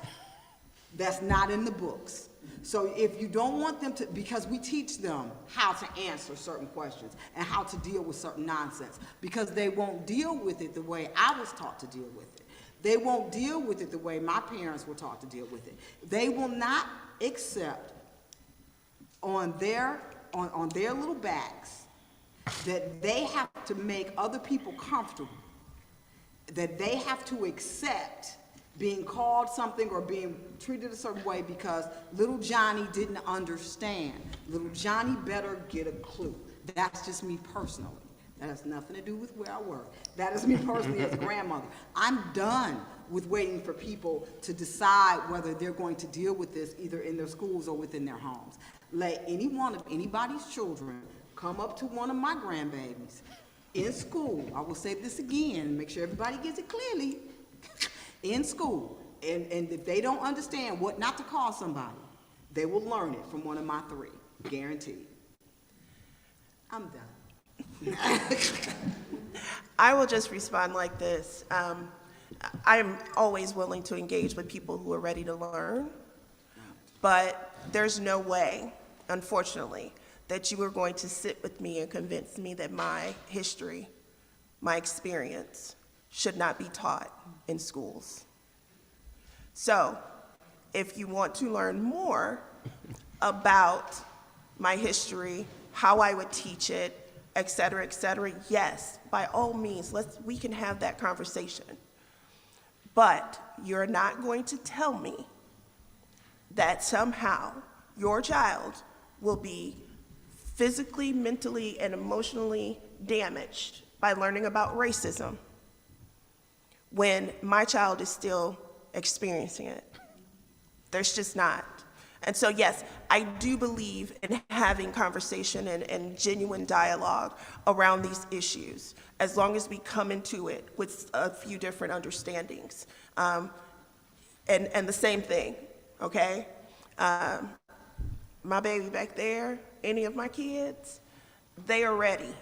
F: that's not in the books. So if you don't want them to, because we teach them how to answer certain questions and how to deal with certain nonsense, because they won't deal with it the way I was taught to deal with it. They won't deal with it the way my parents were taught to deal with it. They will not accept on their little bags that they have to make other people comfortable, that they have to accept being called something or being treated a certain way because little Johnny didn't understand. Little Johnny better get a clue. That's just me personally. That has nothing to do with where I work. That is me personally as a grandmother. I'm done with waiting for people to decide whether they're going to deal with this either in their schools or within their homes. Let any one of anybody's children come up to one of my grandbabies in school. I will say this again, make sure everybody gets it clearly. In school, and if they don't understand what not to call somebody, they will learn it from one of my 3, guaranteed. I'm done.
C: I will just respond like this. I'm always willing to engage with people who are ready to learn, but there's no way, unfortunately, that you are going to sit with me and convince me that my history, my experience, should not be taught in schools. So, if you want to learn more about my history, how I would teach it, et cetera, yes, by all means, we can have that conversation. But you're not going to tell me that somehow your child will be physically, mentally, and emotionally damaged by learning about racism when my child is still experiencing it. There's just not. And so yes, I do believe in having conversation and genuine dialogue around these issues, as long as we come into it with a few different understandings. And the same thing, okay? My baby back there, any of my kids, they are ready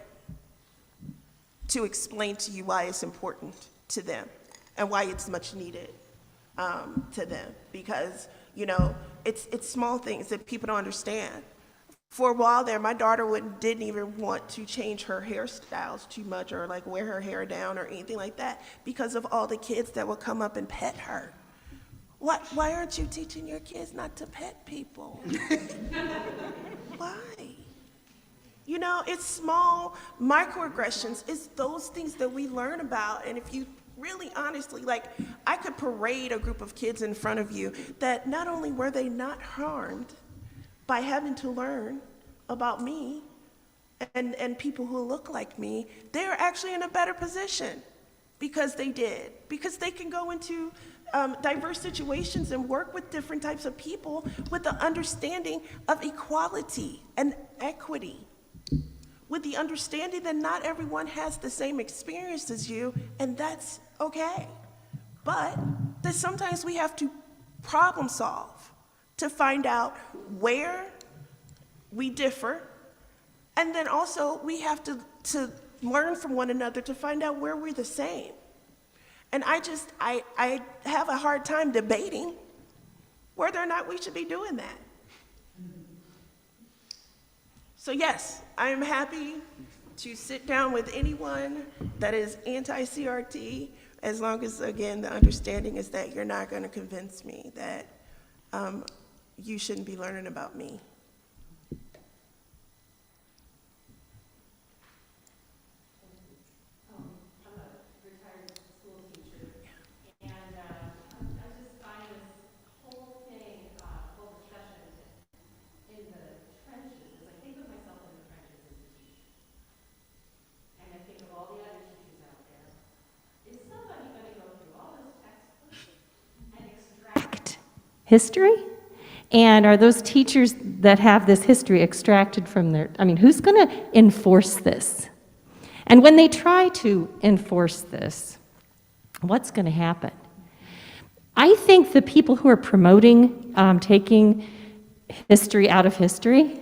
C: to explain to you why it's important to them and why it's much needed to them, because it's small things that people don't understand. For a while there, my daughter didn't even want to change her hairstyles too much or like wear her hair down or anything like that because of all the kids that would come up and pet her. Why aren't you teaching your kids not to pet people? Why? It's small microaggressions. It's those things that we learn about, and if you Really honestly, like, I could parade a group of kids in front of you that not only were they not harmed by having to learn about me and people who look like me, they're actually in a better position because they did. Because they can go into diverse situations and work with different types of people with the understanding of equality and equity, with the understanding that not everyone has the same experience as you, and that's okay. But that sometimes we have to problem solve to find out where we differ, and then also we have to learn from one another to find out where we're the same. And I have a hard time debating whether or not we should be doing that. So yes, I am happy to sit down with anyone that is anti-CRT, as long as, again, the understanding is that you're not going to convince me that you shouldn't be learning about me.
I: History? And are those teachers that have this history extracted from their, I mean, who's going to enforce this? And when they try to enforce this, what's going to happen? I think the people who are promoting taking history out of history,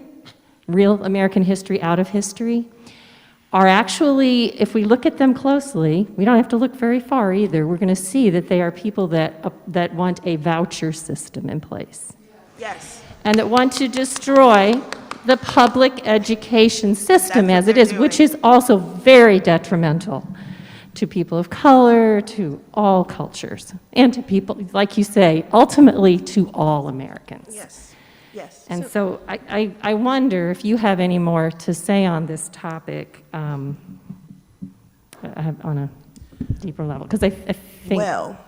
I: real American history out of history, are actually, if we look at them closely, we don't have to look very far either, we're going to see that they are people that want a voucher system in place.
C: Yes.
I: And that want to destroy the public education system as it is, which is also very detrimental to people of color, to all cultures, and to people, like you say, ultimately to all Americans.
C: Yes, yes.
I: And so I wonder if you have any more to say on this topic on a deeper level, because I think...
C: Well,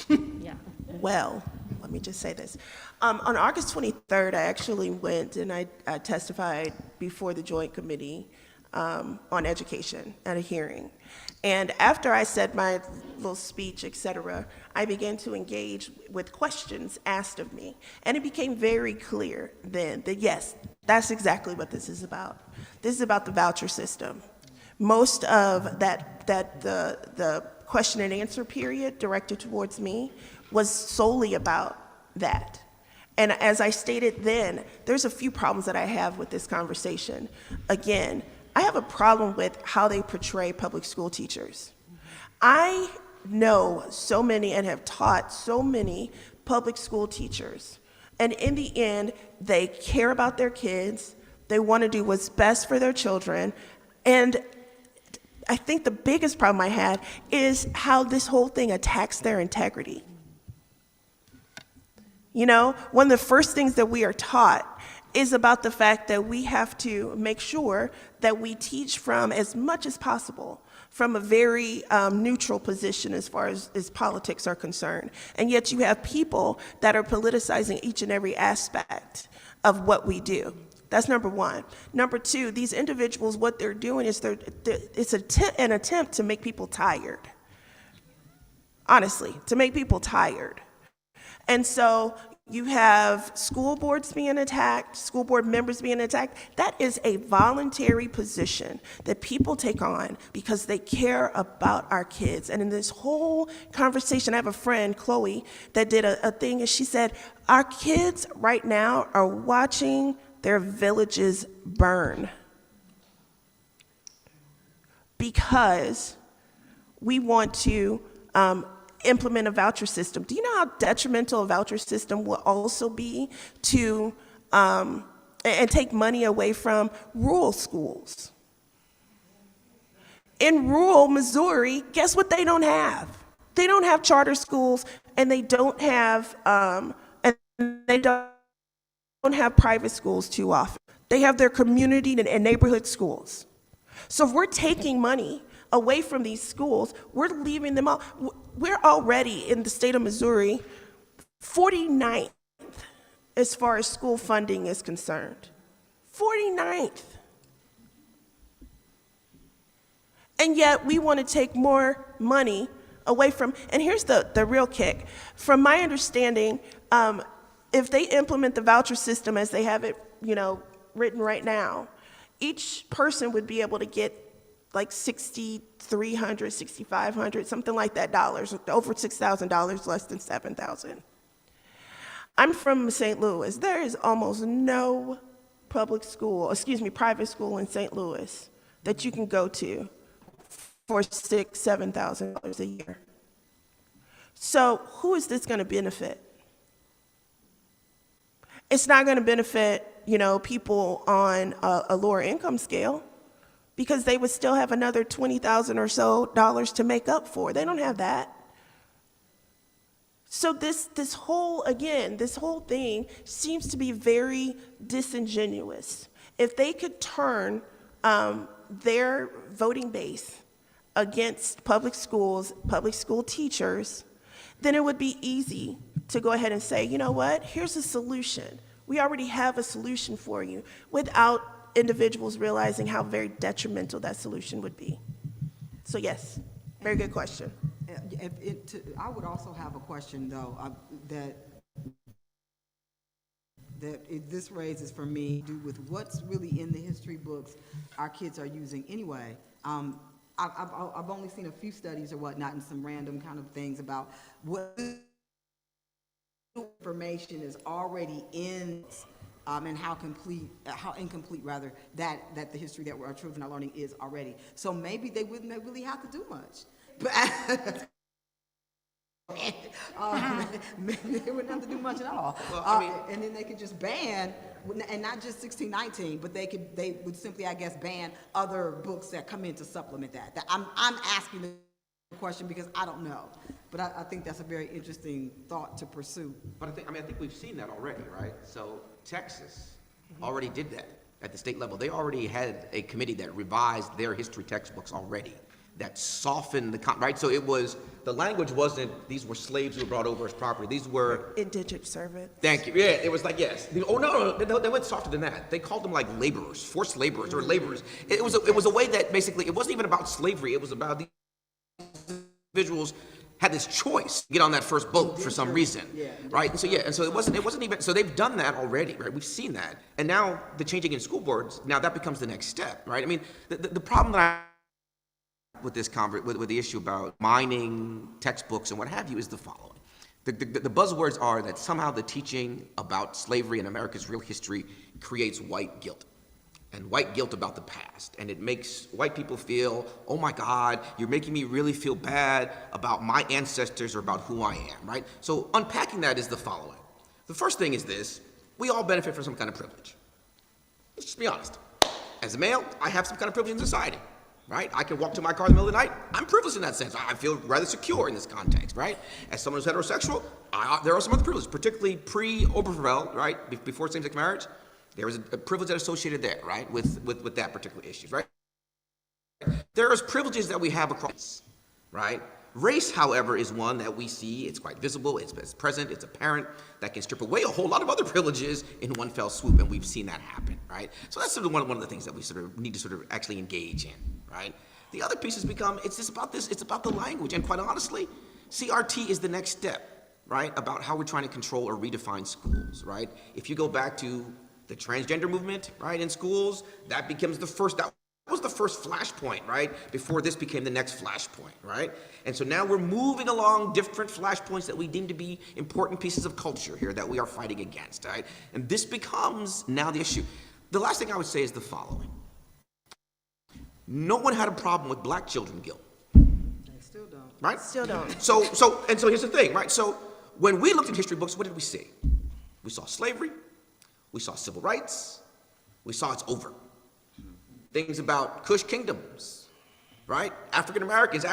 I: yeah.
C: well, let me just say this. On August 23rd, I actually went and I testified before the Joint Committee on Education at a hearing. And after I said my little speech, et cetera, I began to engage with questions asked of me. And it became very clear then that yes, that's exactly what this is about. This is about the voucher system. Most of the question and answer period directed towards me was solely about that. And as I stated then, there's a few problems that I have with this conversation. Again, I have a problem with how they portray public school teachers. I know so many and have taught so many public school teachers. And in the end, they care about their kids. They want to do what's best for their children. And I think the biggest problem I had is how this whole thing attacks their integrity. You know, one of the first things that we are taught is about the fact that we have to make sure that we teach from, as much as possible, from a very neutral position as far as politics are concerned. And yet you have people that are politicizing each and every aspect of what we do. That's number one. Number two, these individuals, what they're doing is it's an attempt to make people tired. Honestly, to make people tired. And so you have school boards being attacked, school board members being attacked. That is a voluntary position that people take on because they care about our kids. And in this whole conversation, I have a friend, Chloe, that did a thing, and she said, our kids right now are watching their villages burn because we want to implement a voucher system. Do you know how detrimental a voucher system will also be to, and take money away from rural schools? In rural Missouri, guess what they don't have? They don't have charter schools, and they don't have, private schools too often. They have their community and neighborhood schools. So if we're taking money away from these schools, we're leaving them all. We're already in the state of Missouri 49th as far as school funding is concerned. 49th. And yet we want to take more money away from, and here's the real kick. From my understanding, if they implement the voucher system as they have it, written right now, each person would be able to get like $6,300, $6,500, something like that dollars, over $6,000, less than $7,000. I'm from St. Louis. There is almost no private school in St. Louis that you can go to for $6,000, $7,000 a year. So who is this going to benefit? It's not going to benefit, people on a lower income scale, because they would still have another $20,000 or so to make up for. They don't have that. So this whole thing seems to be very disingenuous. If they could turn their voting base against public schools, public school teachers, then it would be easy to go ahead and say, you know what, here's a solution. We already have a solution for you, without individuals realizing how very detrimental that solution would be. So yes, very good question.
F: I would also have a question, though, that this raises for me to do with what's really in the history books our kids are using anyway. I've only seen a few studies or whatnot and some random kind of things about what information is already in and how incomplete rather that the history that our children are learning is already. So maybe they wouldn't really have to do much. But maybe they wouldn't have to do much at all. Well, and then they could just ban, and not just 1619, but they would simply, I guess, ban other books that come in to supplement that. I'm asking the question because I don't know, but I think that's a very interesting thought to pursue.
B: But I think we've seen that already, right? So Texas already did that at the state level. They already had a committee that revised their history textbooks already, that softened right? So the language wasn't, these were slaves who were brought over as property. These were
C: indentured servants.
B: Thank you. Yeah, it was like, yes. Oh, no, they went softer than that. They called them like laborers, forced laborers or laborers. It was a way that basically, it wasn't even about slavery. It was about these individuals had this choice to get on that first boat for some reason, right? And so it wasn't even, so they've done that already, right? We've seen that. And now the changing in school boards, now that becomes the next step, right? I mean, the problem that with this with the issue about mining textbooks and what have you is the following. The buzzwords are that somehow the teaching about slavery and America's real history creates white guilt, and white guilt about the past. And it makes white people feel, oh my God, you're making me really feel bad about my ancestors or about who I am, right? So unpacking that is the following. The first thing is this: we all benefit from some kind of privilege. Let's just be honest. As a male, I have some kind of privilege in society. Right? I can walk to my car in the middle of the night. I'm privileged in that sense. I feel rather secure in this context, right? As someone who's heterosexual, there are some other privileges, particularly pre-Obergefell, right? Before same-sex marriage, there was a privilege that associated there, right? With that particular issues, right? There are privileges that we have across, right? Race, however, is one that we see. It's quite visible. It's present. It's apparent. That can strip away a whole lot of other privileges in one fell swoop, and we've seen that happen, right? So that's sort of one of the things that we sort of need to sort of actually engage in, right? The other pieces become, it's about the language, and quite honestly, CRT is the next step, right? About how we're trying to control or redefine schools, right? If you go back to the transgender movement, right, in schools, that becomes the first. That was the first flashpoint, right? Before this became the next flashpoint, right? And so now we're moving along different flashpoints that we deem to be important pieces of culture here that we are fighting against, right? And this becomes now the issue. The last thing I would say is the following. No one had a problem with black children guilt.
F: They still don't.
B: Right?
C: Still don't.
B: So here's the thing, right? So when we looked at history books, what did we see? We saw slavery, we saw civil rights, we saw it's over. Things about Kush kingdoms, right? African Americans,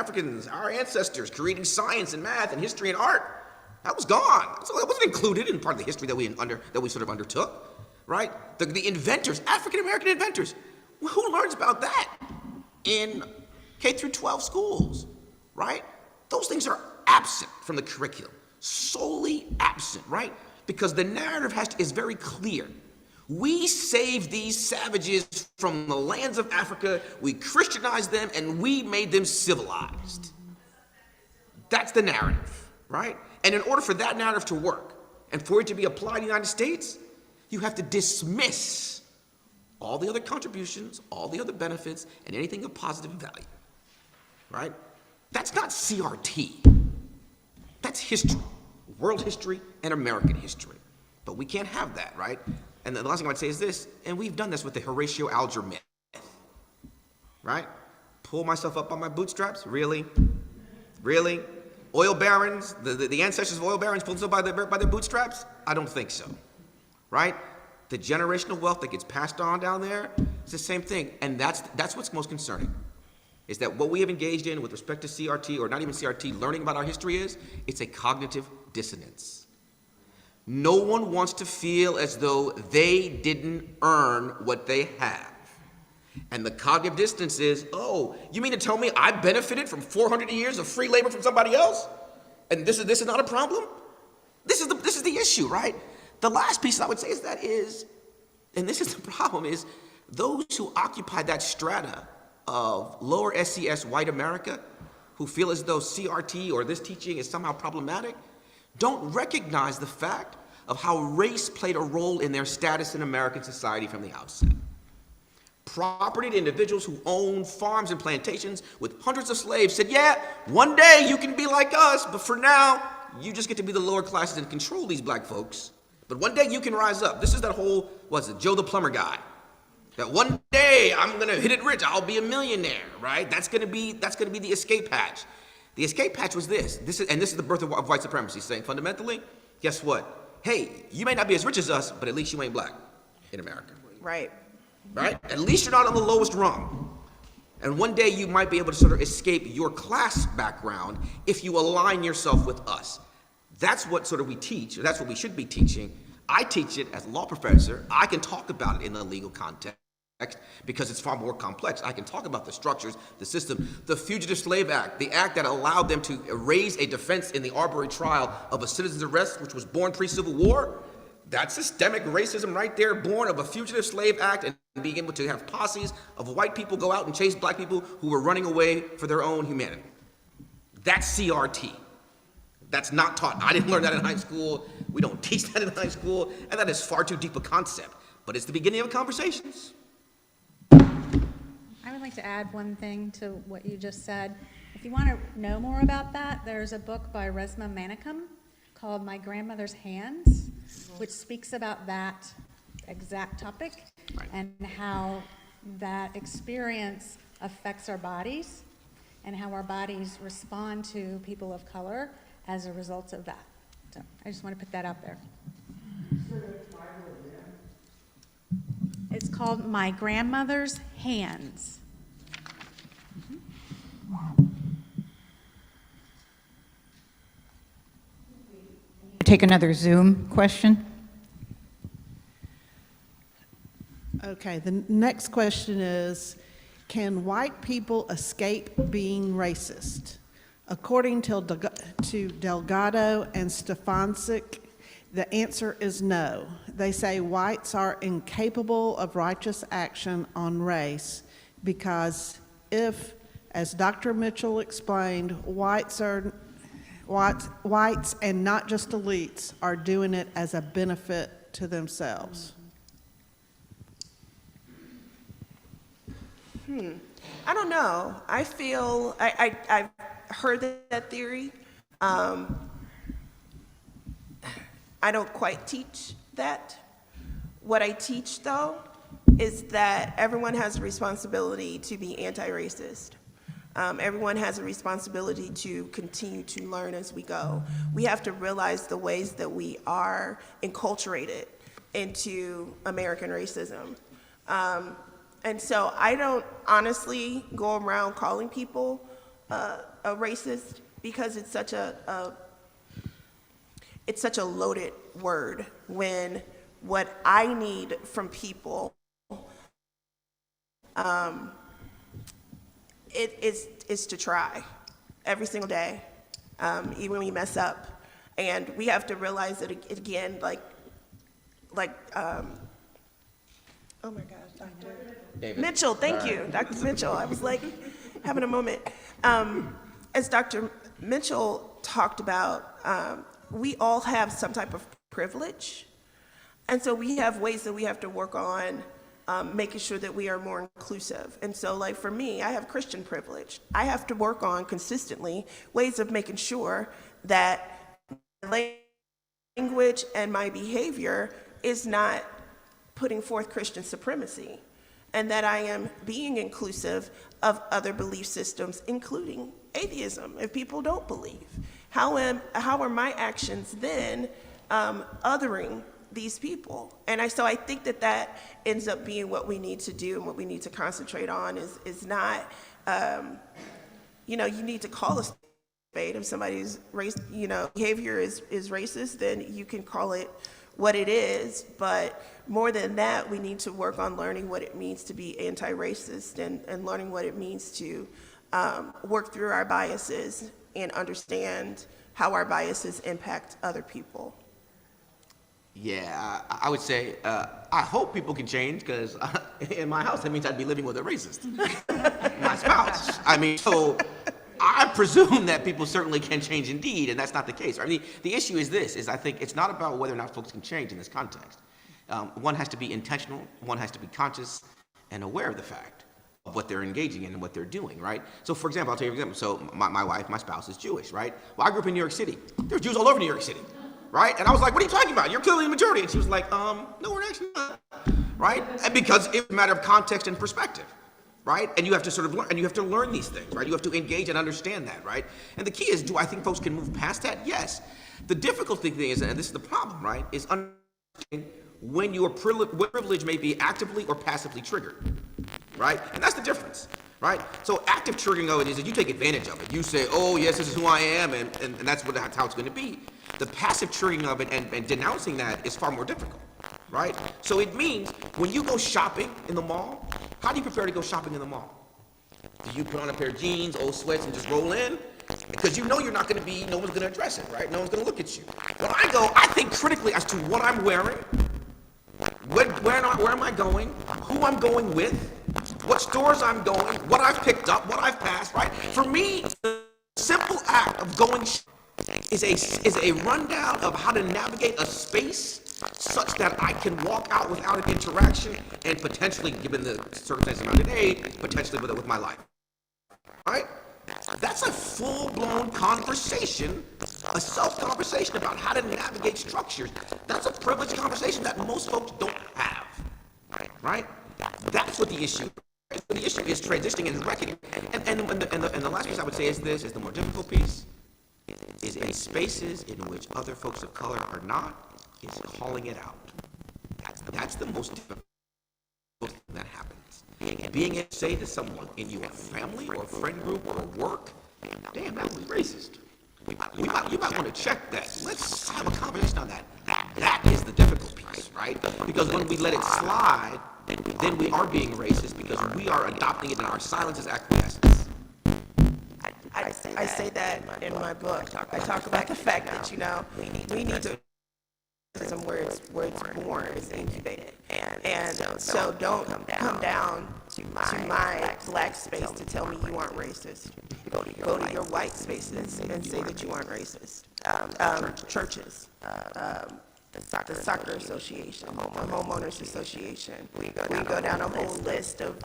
B: our ancestors creating science and math and history and art. That was gone. So that wasn't included in part of the history that we sort of undertook, right? The inventors, African American inventors. Who learns about that in K through 12 schools, right? Those things are absent from the curriculum, solely absent, right? Because the narrative is very clear. We saved these savages from the lands of Africa, we Christianized them, and we made them civilized. That's the narrative, right? And in order for that narrative to work, and for it to be applied in the United States, you have to dismiss all the other contributions, all the other benefits, and anything of positive value, right? That's not CRT. That's history, world history and American history. But we can't have that, right? And the last thing I would say is this, and we've done this with the Horatio Alger myth, right? Pull myself up on my bootstraps, really? Really? Oil barons, the ancestors of oil barons pulled themselves by their bootstraps? I don't think so, right? The generational wealth that gets passed on down there, it's the same thing. And that's what's most concerning, is that what we have engaged in with respect to CRT, or not even CRT, learning about our history it's a cognitive dissonance. No one wants to feel as though they didn't earn what they have. And the cognitive dissonance is, oh, you mean to tell me I benefited from 400 years of free labor from somebody else? And this is not a problem? This is the issue, right? The last piece I would say and this is the problem, is those who occupy that strata of lower SES white America, who feel as though CRT or this teaching is somehow problematic, don't recognize the fact of how race played a role in their status in American society from the outset. Property to individuals who owned farms and plantations with hundreds of slaves said, yeah, one day you can be like us, but for now, you just get to be the lower classes and control these black folks. But one day you can rise up. This is that whole, Joe the plumber guy. That one day I'm gonna hit it rich, I'll be a millionaire, right? That's gonna be the escape hatch. The escape hatch was this is the birth of white supremacy, saying fundamentally, guess what? Hey, you may not be as rich as us, but at least you ain't black in America.
C: Right.
B: Right? At least you're not on the lowest rung. And one day you might be able to sort of escape your class background if you align yourself with us. That's what sort of we teach, or that's what we should be teaching. I teach it as a law professor. I can talk about it in the legal context because it's far more complex. I can talk about the structures, the system, the Fugitive Slave Act, the act that allowed them to raise a defense in the Arbery trial of a citizen's arrest, which was born pre-Civil War. That's systemic racism right there, born of a Fugitive Slave Act and being able to have posses of white people go out and chase black people who were running away for their own humanity. That's CRT. That's not taught. I didn't learn that in high school. We don't teach that in high school. And that is far too deep a concept. But it's the beginning of conversations.
E: I would like to add one thing to what you just said. If you want to know more about that, there's a book by Resmaa Menakem called My Grandmother's Hands, which speaks about that exact topic and how that experience affects our bodies and how our bodies respond to people of color as a result of that. So I just want to put that out there. It's called My Grandmother's Hands.
J: Take another Zoom question.
H: Okay, the next question is, can white people escape being racist? According to Delgado and Stefancic, the answer is no. They say whites are incapable of righteous action on race because if, as Dr. Mitchell explained, whites and not just elites are doing it as a benefit to themselves.
C: I don't know. I feel, I've heard that theory. I don't quite teach that. What I teach, though, is that everyone has a responsibility to be anti-racist. Everyone has a responsibility to continue to learn as we go. We have to realize the ways that we are enculturated into American racism. And so I don't honestly go around calling people a racist because it's such a loaded word, when what I need from people, it's to try every single day, even when we mess up. And we have to realize that again, oh my gosh, Dr.
B: David.
C: Mitchell, thank you, Dr. Mitchell. I was like having a moment. As Dr. Mitchell talked about, we all have some type of privilege. And so we have ways that we have to work on making sure that we are more inclusive. And so like for me, I have Christian privilege. I have to work on consistently ways of making sure that my language and my behavior is not putting forth Christian supremacy, and that I am being inclusive of other belief systems, including atheism, if people don't believe. How are my actions then othering these people? And so I think that ends up being what we need to do, and what we need to concentrate on is not, you need to call a spade. If somebody's race, behavior is racist, then you can call it what it is. But more than that, we need to work on learning what it means to be anti-racist, and learning what it means to work through our biases and understand how our biases impact other people.
B: Yeah, I would say, I hope people can change, because in my house, that means I'd be living with a racist, my spouse. So I presume that people certainly can change indeed, and that's not the case. The issue is this, I think it's not about whether or not folks can change in this context. One has to be intentional, one has to be conscious and aware of the fact of what they're engaging in and what they're doing, right? So for example, I'll tell you an example. So my wife, my spouse is Jewish, right? Well, I grew up in New York City. There's Jews all over New York City, right? And I was like, what are you talking about? You're clearly the majority. And she was like, no, we're actually not, right? And because it's a matter of context and perspective, right? And you have to sort of learn, and you have to learn these things, right? You have to engage and understand that, right? And the key is, do I think folks can move past that? Yes. The difficult thing is, and this is the problem, right, is understanding when your privilege may be actively or passively triggered, right? And that's the difference, right? So active triggering of it is that you take advantage of it. You say, oh, yes, this is who I am, and that's how it's going to be. The passive triggering of it and denouncing that is far more difficult, right? So it means when you go shopping in the mall, how do you prepare to go shopping in the mall? Do you put on a pair of jeans, old sweats, and just roll in? Because you know you're not going to be, no one's going to address it, right? No one's going to look at you. When I go, I think critically as to what I'm wearing, where am I going, who I'm going with, what stores I'm going, what I've picked up, what I've passed, right? For me, the simple act of going is a rundown of how to navigate a space such that I can walk out without an interaction and potentially, given the circumstances I'm in today, potentially with my life, right? That's a full-blown conversation, a self-conversation about how to navigate structures. That's a privileged conversation that most folks don't have, right? That's what the issue is. The issue is transitioning and recognizing. And the last piece I would say is this, is the more difficult piece, is in spaces in which other folks of color are not, is calling it out. That's the most difficult thing that happens. And being able to say to someone in your family or friend group or work, damn, that was racist. You might want to check that. Let's have a conversation on that. That is the difficult piece, right? Because when we let it slide, then we are being racist because we are adopting it in our silence as acquiescence.
C: I say that in my book. I talk about the fact that, we need to where it's born, is incubated. And so don't come down to my black space to tell me you aren't racist. Go to your white spaces and say that you aren't racist. Churches, the soccer association, the homeowners association. We go down a whole list of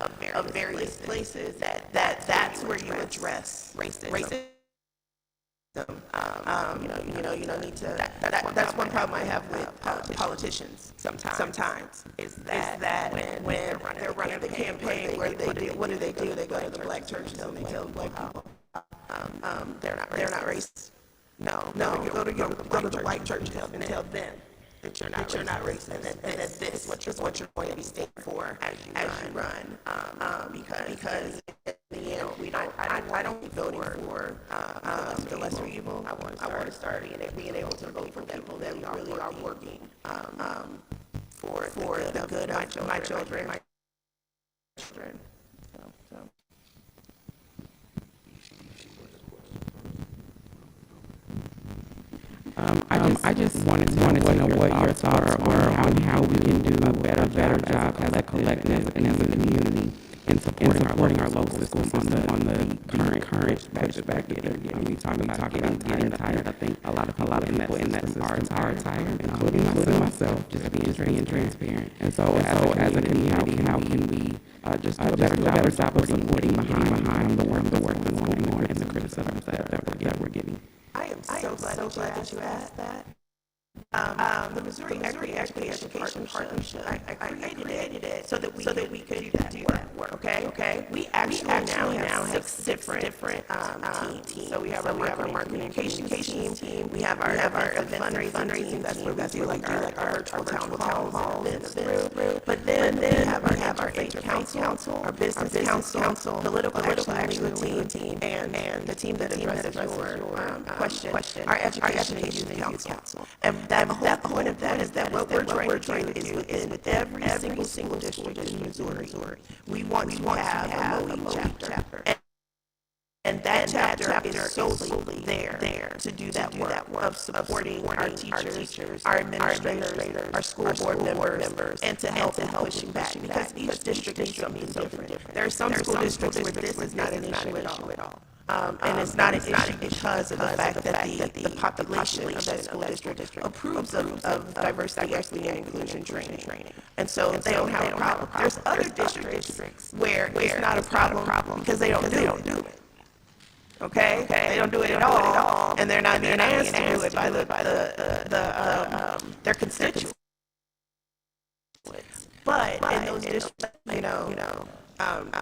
C: various places that's where you address racism. You don't need to. That's one problem I have with politicians. Sometimes is that when they're running the campaign, what do? They go to the black churches and they tell black people they're not racist. No. You go to the white church and tell them that you're not racist, and that this is what you're going to be standing for as you run. Because in the end, I don't think voting for the lesser evil. I want to start being able to vote for people that really are working for the good of my children.
K: I just wanted to know what your thoughts were on how we can do a better job as a collective and as a community in supporting our local schools on the current perspective. We talk about getting tired. I think a lot of people in that system are tired, including myself, just being transparent. And so as a community, how can we just do a better job of supporting behind the work that's going on and the criticisms that we're getting?
C: I am so glad that you asked that. The Missouri Equity Education Partnership, I created it so that we could do that work, okay? We actually now have six different teams. So we have our marketing communications team, we have our fundraising team, that's where we do like our virtual town halls, events through. But then we have our faith council, our business council, political action team, and the team that addresses your question, our education and youth council. And that point of that is that what we're trying to do is within every single district in Missouri, we want to have a MOE chapter. And that chapter is solely there to do that work of supporting our teachers, our administrators, our school board members, and to help in pushing back, because each district is something different. There are some school districts where this is not an issue at all. And it's not an issue because of the fact that the population of that school district approves of diversity, equity, and inclusion training. And so they don't have a problem. There's other districts where it's not a problem because they don't do it. Okay? They don't do it at all, and they're not being asked to do it by their constituents. But in those districts,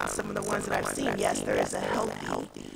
C: some of the ones that I've seen, yes, there is a healthy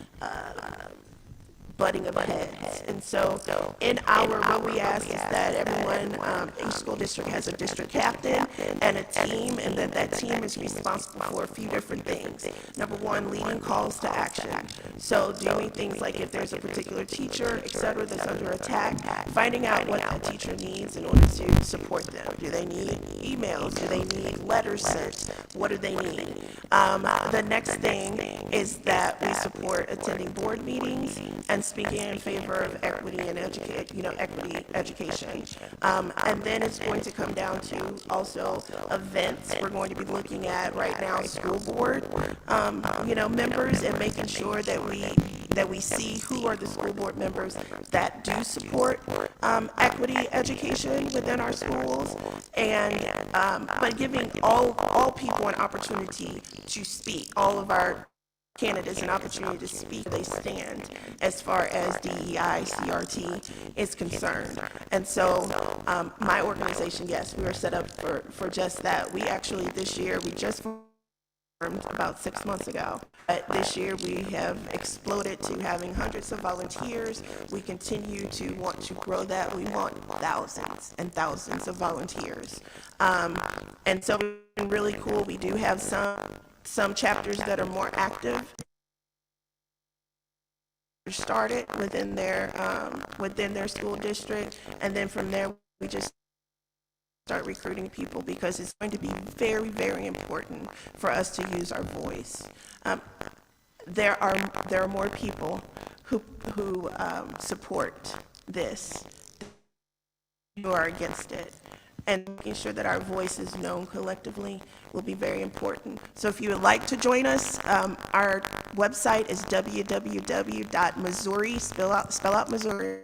C: butting of heads. And so in what we ask is that everyone, each school district has a district captain and a team, and that team is responsible for a few different things. Number one, leading calls to action. So doing things like if there's a particular teacher, et cetera, that's under attack, finding out what that teacher needs in order to support them. Do they need emails? Do they need letters sent? What do they need? The next thing is that we support attending board meetings and speaking in favor of equity and equity education. And then it's going to come down to also events. We're going to be looking at right now school board, members, and making sure that we see who are the school board members that do support equity education within our schools, and but giving all people an opportunity to speak. All of our candidates an opportunity to speak where they stand as far as DEI, CRT is concerned. And so my organization, yes, we were set up for just that. We actually this year, we just formed about 6 months ago. But this year we have exploded to having hundreds of volunteers. We continue to want to grow that. We want thousands and thousands of volunteers. And so it's been really cool. We do have some chapters that are more active, started within their school district, and then from there we just start recruiting people, because it's going to be very, very important for us to use our voice. There are more people who support this who are against it. And making sure that our voice is known collectively will be very important. So if you would like to join us, our website is www.Missouri, spell out Missouri,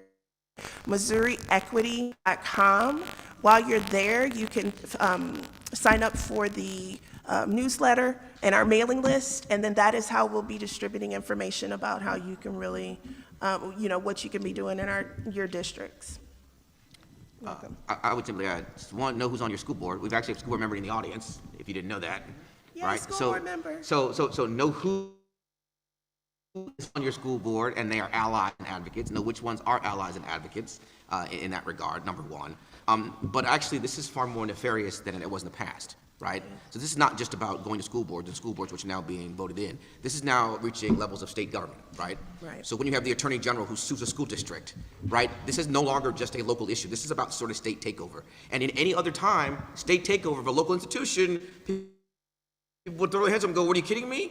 C: MissouriEquity.com. While you're there, you can sign up for the newsletter and our mailing list, and then that is how we'll be distributing information about how you can really, what you can be doing in your districts.
B: I would simply add, one, know who's on your school board. We've actually have a school board member in the audience, if you didn't know that.
C: Yeah,
B: right?
C: school board member.
B: So know who is on your school board, and they are allies and advocates. Know which ones are allies and advocates in that regard, number one. But actually, this is far more nefarious than it was in the past, right? So this is not just about going to school boards and school boards which are now being voted in. This is now reaching levels of state government, right?
C: Right.
B: So when you have the attorney general who sues a school district, right, this is no longer just a local issue. This is about sort of state takeover. And in any other time, state takeover of a local institution, people would throw their hands up and go, "What, are you kidding me?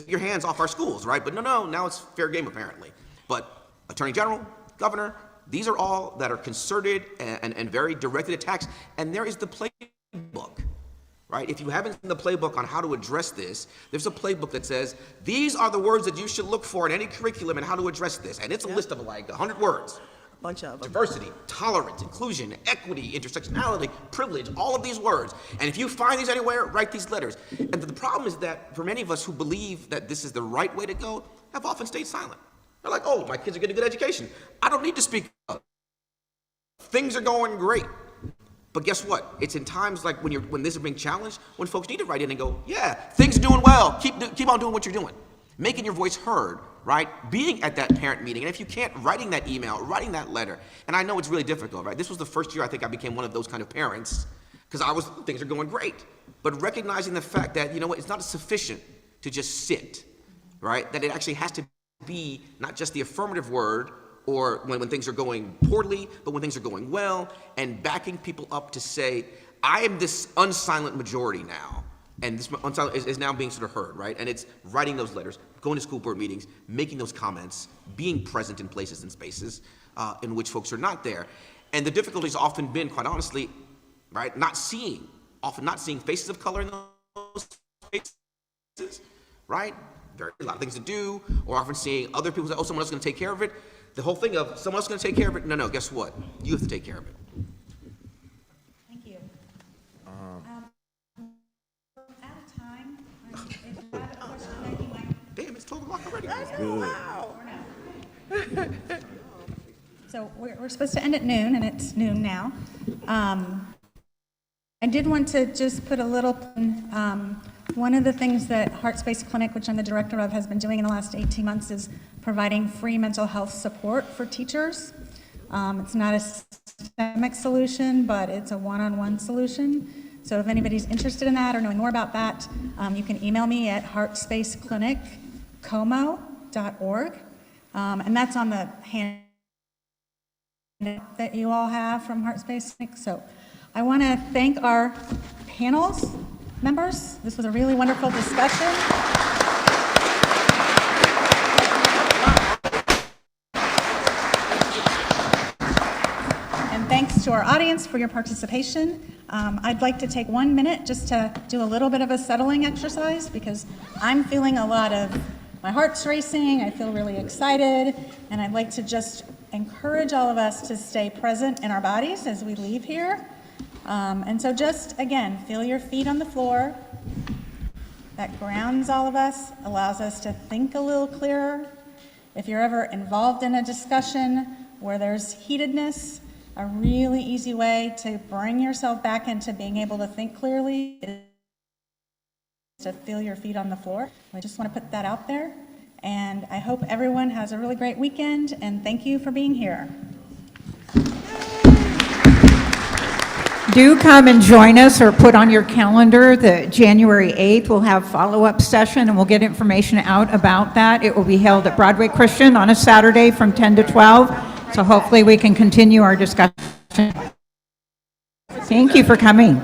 B: Your hands off our schools," right? But no, now it's fair game apparently. But attorney general, governor, These are all that are concerted and very directed attacks, and there is the playbook, right? If you haven't seen the playbook on how to address this, there's a playbook that says, these are the words that you should look for in any curriculum and how to address this, and it's a list of like 100 words.
C: Bunch of them.
B: Diversity, tolerance, inclusion, equity, intersectionality, privilege, all of these words. And if you find these anywhere, write these letters. And the problem is that for many of us who believe that this is the right way to go, have often stayed silent. They're like, oh, my kids are getting a good education. I don't need to speak up. Things are going great. But guess what? It's in times like when this is being challenged, when folks need to write in and go, yeah, things are doing well. Keep on doing what you're doing. Making your voice heard, right? Being at that parent meeting, and if you can't, writing that email, writing that letter. And I know it's really difficult, right? This was the first year I think I became one of those kind of parents, because things are going great. But recognizing the fact that, you know what, it's not sufficient to just sit, right? That it actually has to be not just the affirmative word, or when things are going poorly, but when things are going well, and backing people up to say, I am this unsilent majority now. And this is now being sort of heard, right? And it's writing those letters, going to school board meetings, making those comments, being present in places and spaces in which folks are not there. And the difficulty's often been, quite honestly, right, often not seeing faces of color in those spaces, right? There are a lot of things to do, or often seeing other people say, oh, someone else is going to take care of it. The whole thing of someone else is going to take care of it, no, guess what? You have to take care of it.
E: Thank you. Out of time, if you have a question that you might...
B: Damn, it's 12 o'clock already.
E: Wow. So we're supposed to end at noon, and it's noon now. I did want to just put a little, one of the things that Heart Space Clinic, which I'm the director of, has been doing in the last 18 months is providing free mental health support for teachers. It's not a systemic solution, but it's a one-on-one solution. So if anybody's interested in that or knowing more about that, you can email me at heartspacecliniccomo.org. And that's on the hand that you all have from Heart Space Clinic. So I want to thank our panels members. This was a really wonderful discussion. And thanks to our audience for your participation. I'd like to take 1 minute just to do a little bit of a settling exercise because I'm feeling my heart's racing, I feel really excited, and I'd like to just encourage all of us to stay present in our bodies as we leave here. And so just, again, feel your feet on the floor. That grounds all of us, allows us to think a little clearer. If you're ever involved in a discussion where there's heatedness, a really easy way to bring yourself back into being able to think clearly is to feel your feet on the floor. I just want to put that out there. And I hope everyone has a really great weekend, and thank you for being here.
J: Do come and join us or put on your calendar the January 8th. We'll have follow-up session and we'll get information out about that. It will be held at Broadway Christian on a Saturday from 10 to 12. So hopefully we can continue our discussion. Thank you for coming.